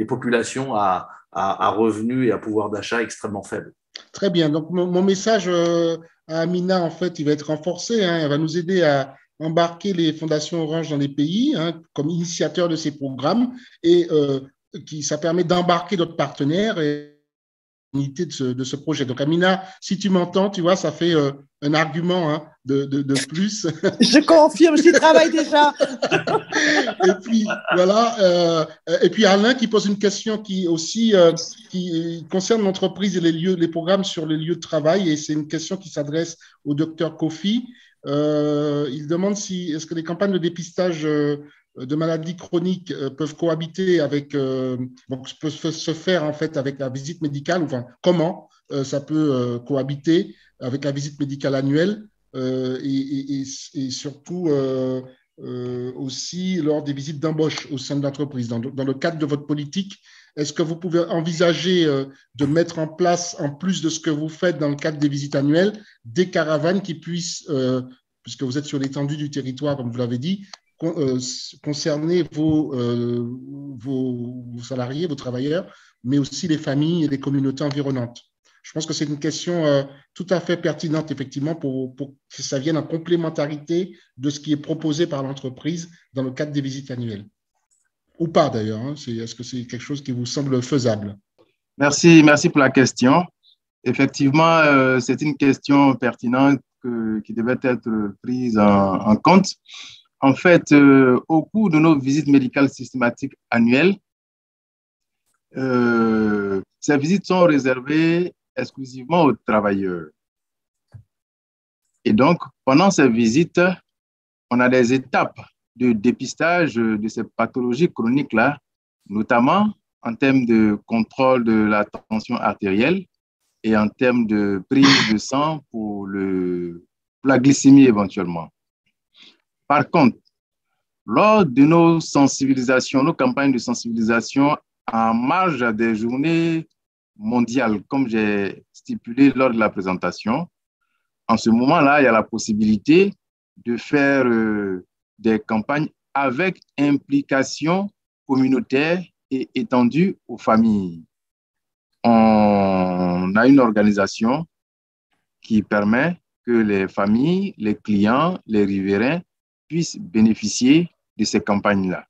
populations à revenus et à pouvoir d'achat extrêmement faibles. Très bien. Donc, mon message à Amina, en fait, il va être renforcé. Elle va nous aider à embarquer les fondations Orange dans les pays comme initiateur de ces programmes et ça permet d'embarquer d'autres partenaires et l'unité de ce projet. Donc, Amina, si tu m'entends, tu vois, ça fait un argument de plus. Je confirme, j'y travaille déjà. Et puis, voilà. Et puis, Alain qui pose une question qui aussi qui concerne l'entreprise et les programmes sur les lieux de travail. Et c'est une question qui s'adresse au docteur Kofi. Il demande est-ce que les campagnes de dépistage de maladies chroniques peuvent cohabiter avec, peuvent se faire en fait avec la visite médicale, enfin comment ça peut cohabiter avec la visite médicale annuelle et surtout aussi lors des visites d'embauche au sein de l'entreprise. Dans le cadre de votre politique, est-ce que vous pouvez envisager de mettre en place, en plus de ce que vous faites dans le cadre des visites annuelles, des caravanes qui puissent puisque vous êtes sur l'étendue du territoire, comme vous l'avez dit, concerner vos salariés, vos travailleurs, mais aussi les familles et les communautés environnantes. Je pense que c'est une question tout à fait pertinente, effectivement, pour que ça vienne en complémentarité de ce qui est proposé par l'entreprise dans le cadre des visites annuelles. Ou pas, d'ailleurs. Hein. Est-ce que c'est quelque chose qui vous semble faisable? Merci pour la question. Effectivement, c'est une question pertinente qui devait être prise en compte. En fait, au cours de nos visites médicales systématiques annuelles, ces visites sont réservées exclusivement aux travailleurs. Et donc, pendant ces visites, on a des étapes de dépistage de ces pathologies chroniques-là, notamment en termes de contrôle de la tension artérielle et en termes de prise de sang pour la glycémie éventuellement. Par contre, lors de nos sensibilisations, nos campagnes de sensibilisation en marge des journées mondiales, comme j'ai stipulé lors de la présentation, en ce moment-là, il y a la possibilité de faire des campagnes avec implication communautaire et étendue aux familles. On a une organisation qui permet que les familles, les clients, les riverains puissent bénéficier de ces campagnes-là.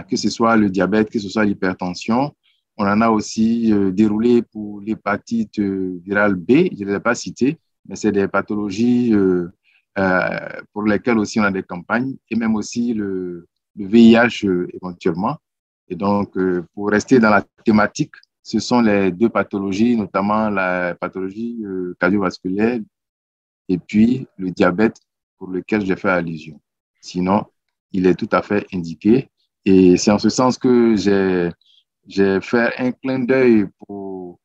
Que ce soit le diabète, que ce soit l'hypertension. On en a aussi déroulé pour l'hépatite virale B, je ne l'ai pas cité, mais c'est des pathologies pour lesquelles aussi on a des campagnes, et même aussi le VIH éventuellement. Et donc, pour rester dans la thématique, ce sont les deux pathologies, notamment la pathologie cardiovasculaire et puis le diabète pour lequel j'ai fait allusion. Sinon, il est tout à fait indiqué. Et c'est en ce sens que j'ai fait un clin d'œil pour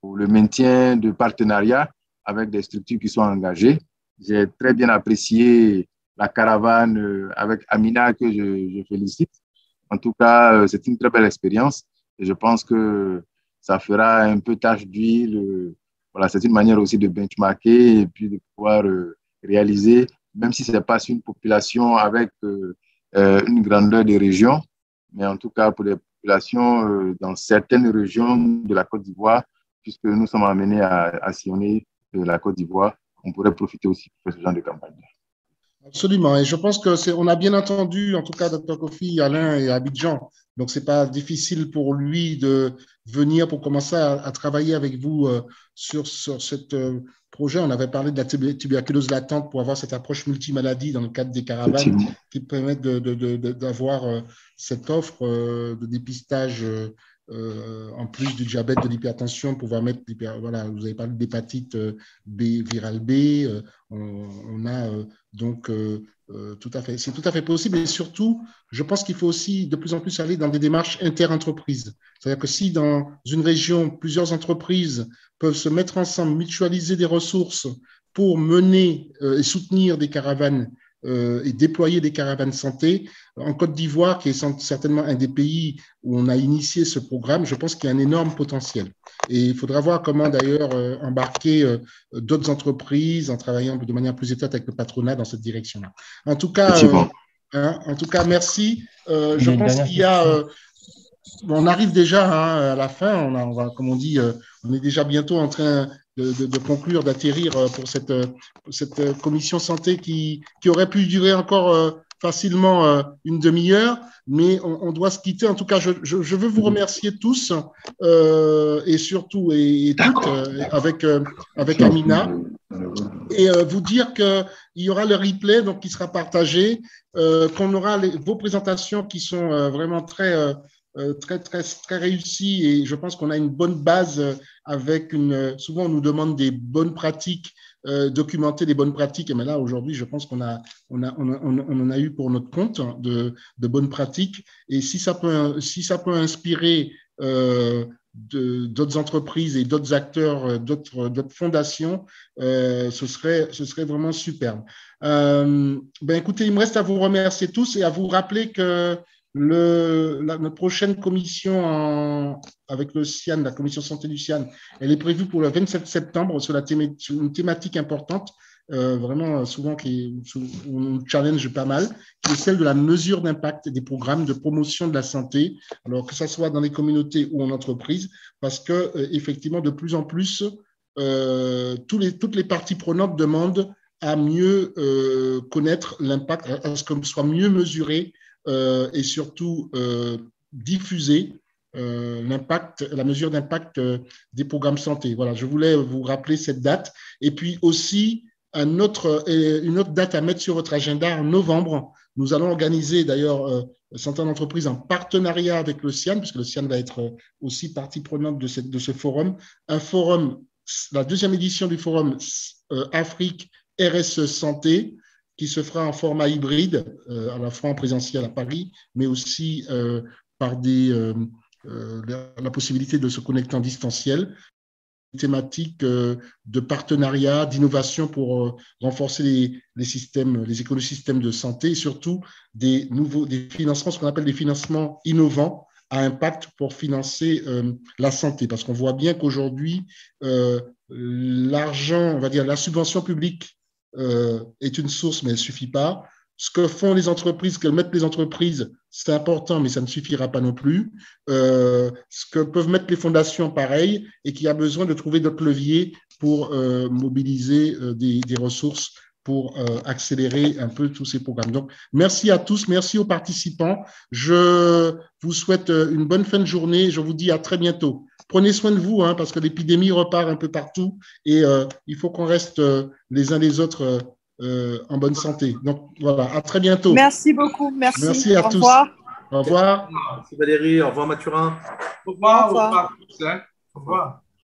le maintien de partenariats avec des structures qui sont engagées. J'ai très bien apprécié la caravane avec Amina que je félicite. En tout cas, c'est une très belle expérience et je pense que ça fera un peu tache d'huile. Voilà, c'est une manière aussi de benchmarker et puis de pouvoir réaliser, même si ce n'est pas sur une population avec une grandeur de région, mais en tout cas pour les populations dans certaines régions de la Côte d'Ivoire, puisque nous sommes amenés à sillonner la Côte d'Ivoire, on pourrait profiter aussi de ce genre de campagne. Absolument. Et je pense qu'on a bien entendu, en tout cas, Dr Kofi, Alain et Abidjan. Donc, ce n'est pas difficile pour lui de venir pour commencer à travailler avec vous sur ce projet. On avait parlé de la tuberculose latente pour avoir cette approche multimaladie dans le cadre des caravanes qui permettent d'avoir cette offre de dépistage en plus du diabète, de l'hypertension, pouvoir mettre, voilà, vous avez parlé d'hépatite B, virale B, on a donc tout à fait, c'est tout à fait possible et surtout, je pense qu'il faut aussi de plus en plus aller dans des démarches inter-entreprises. C'est-à-dire que si dans une région, plusieurs entreprises peuvent se mettre ensemble, mutualiser des ressources pour mener et soutenir des caravanes et déployer des caravanes santé. En Côte d'Ivoire, qui est certainement un des pays où on a initié ce programme, je pense qu'il y a un énorme potentiel. Et il faudra voir comment d'ailleurs embarquer d'autres entreprises en travaillant de manière plus étroite avec le patronat dans cette direction-là. En tout cas, merci. Je pense qu'il y a... on arrive déjà à la fin, on va, comme on dit, on est déjà bientôt en train de conclure, d'atterrir pour cette commission santé qui aurait pu durer encore facilement une demi-heure, mais on doit se quitter. En tout cas, je veux vous remercier tous et surtout et toutes avec Amina et vous dire qu'il y aura le replay donc, qui sera partagé, qu'on aura vos présentations qui sont vraiment très réussi et je pense qu'on a une bonne base avec souvent on nous demande des bonnes pratiques, documenter des bonnes pratiques, mais là aujourd'hui je pense qu'on en a eu pour notre compte de bonnes pratiques et si ça peut inspirer d'autres entreprises et d'autres acteurs, d'autres fondations, ce serait vraiment superbe. Écoutez, il me reste à vous remercier tous et à vous rappeler que notre prochaine commission avec le CIAN, la commission santé du CIAN, elle est prévue pour le 27 septembre sur une thématique importante, vraiment souvent qui on challenge pas mal, qui est celle de la mesure d'impact des programmes de promotion de la santé, alors que ce soit dans les communautés ou en entreprise, parce que effectivement, de plus en plus, toutes les parties prenantes demandent à mieux connaître l'impact, à ce que soit mieux mesuré et surtout diffusé l'impact, la mesure d'impact des programmes santé. Voilà, je voulais vous rappeler cette date. Et puis aussi, une autre date à mettre sur votre agenda en novembre. Nous allons organiser d'ailleurs Santé en entreprise en partenariat avec le CIAN, puisque le CIAN va être aussi partie prenante de ce forum. Un forum, la deuxième édition du forum Afrique RSE Santé, qui se fera en format hybride, à la fois en présentiel à Paris, mais aussi par la possibilité de se connecter en distanciel, thématiques de partenariat, d'innovation pour renforcer les écosystèmes de santé et surtout des financements, ce qu'on appelle des financements innovants à impact pour financer la santé. Parce qu'on voit bien qu'aujourd'hui, l'argent, on va dire la subvention publique est une source, mais elle ne suffit pas. Ce que font les entreprises, ce que mettent les entreprises, c'est important, mais ça ne suffira pas non plus. Ce que peuvent mettre les fondations, pareil, et qu'il y a besoin de trouver d'autres leviers pour mobiliser des ressources pour accélérer un peu tous ces programmes. Donc, merci à tous, merci aux participants. Je vous souhaite une bonne fin de journée. Je vous dis à très bientôt. Prenez soin de vous, parce que l'épidémie repart un peu partout et il faut qu'on reste les uns les autres en bonne santé. Donc, voilà, à très bientôt. Merci beaucoup. Merci à tous. Revoir. Au revoir. Merci Valérie. Au revoir Mathurin. Au revoir. Au revoir. Au revoir.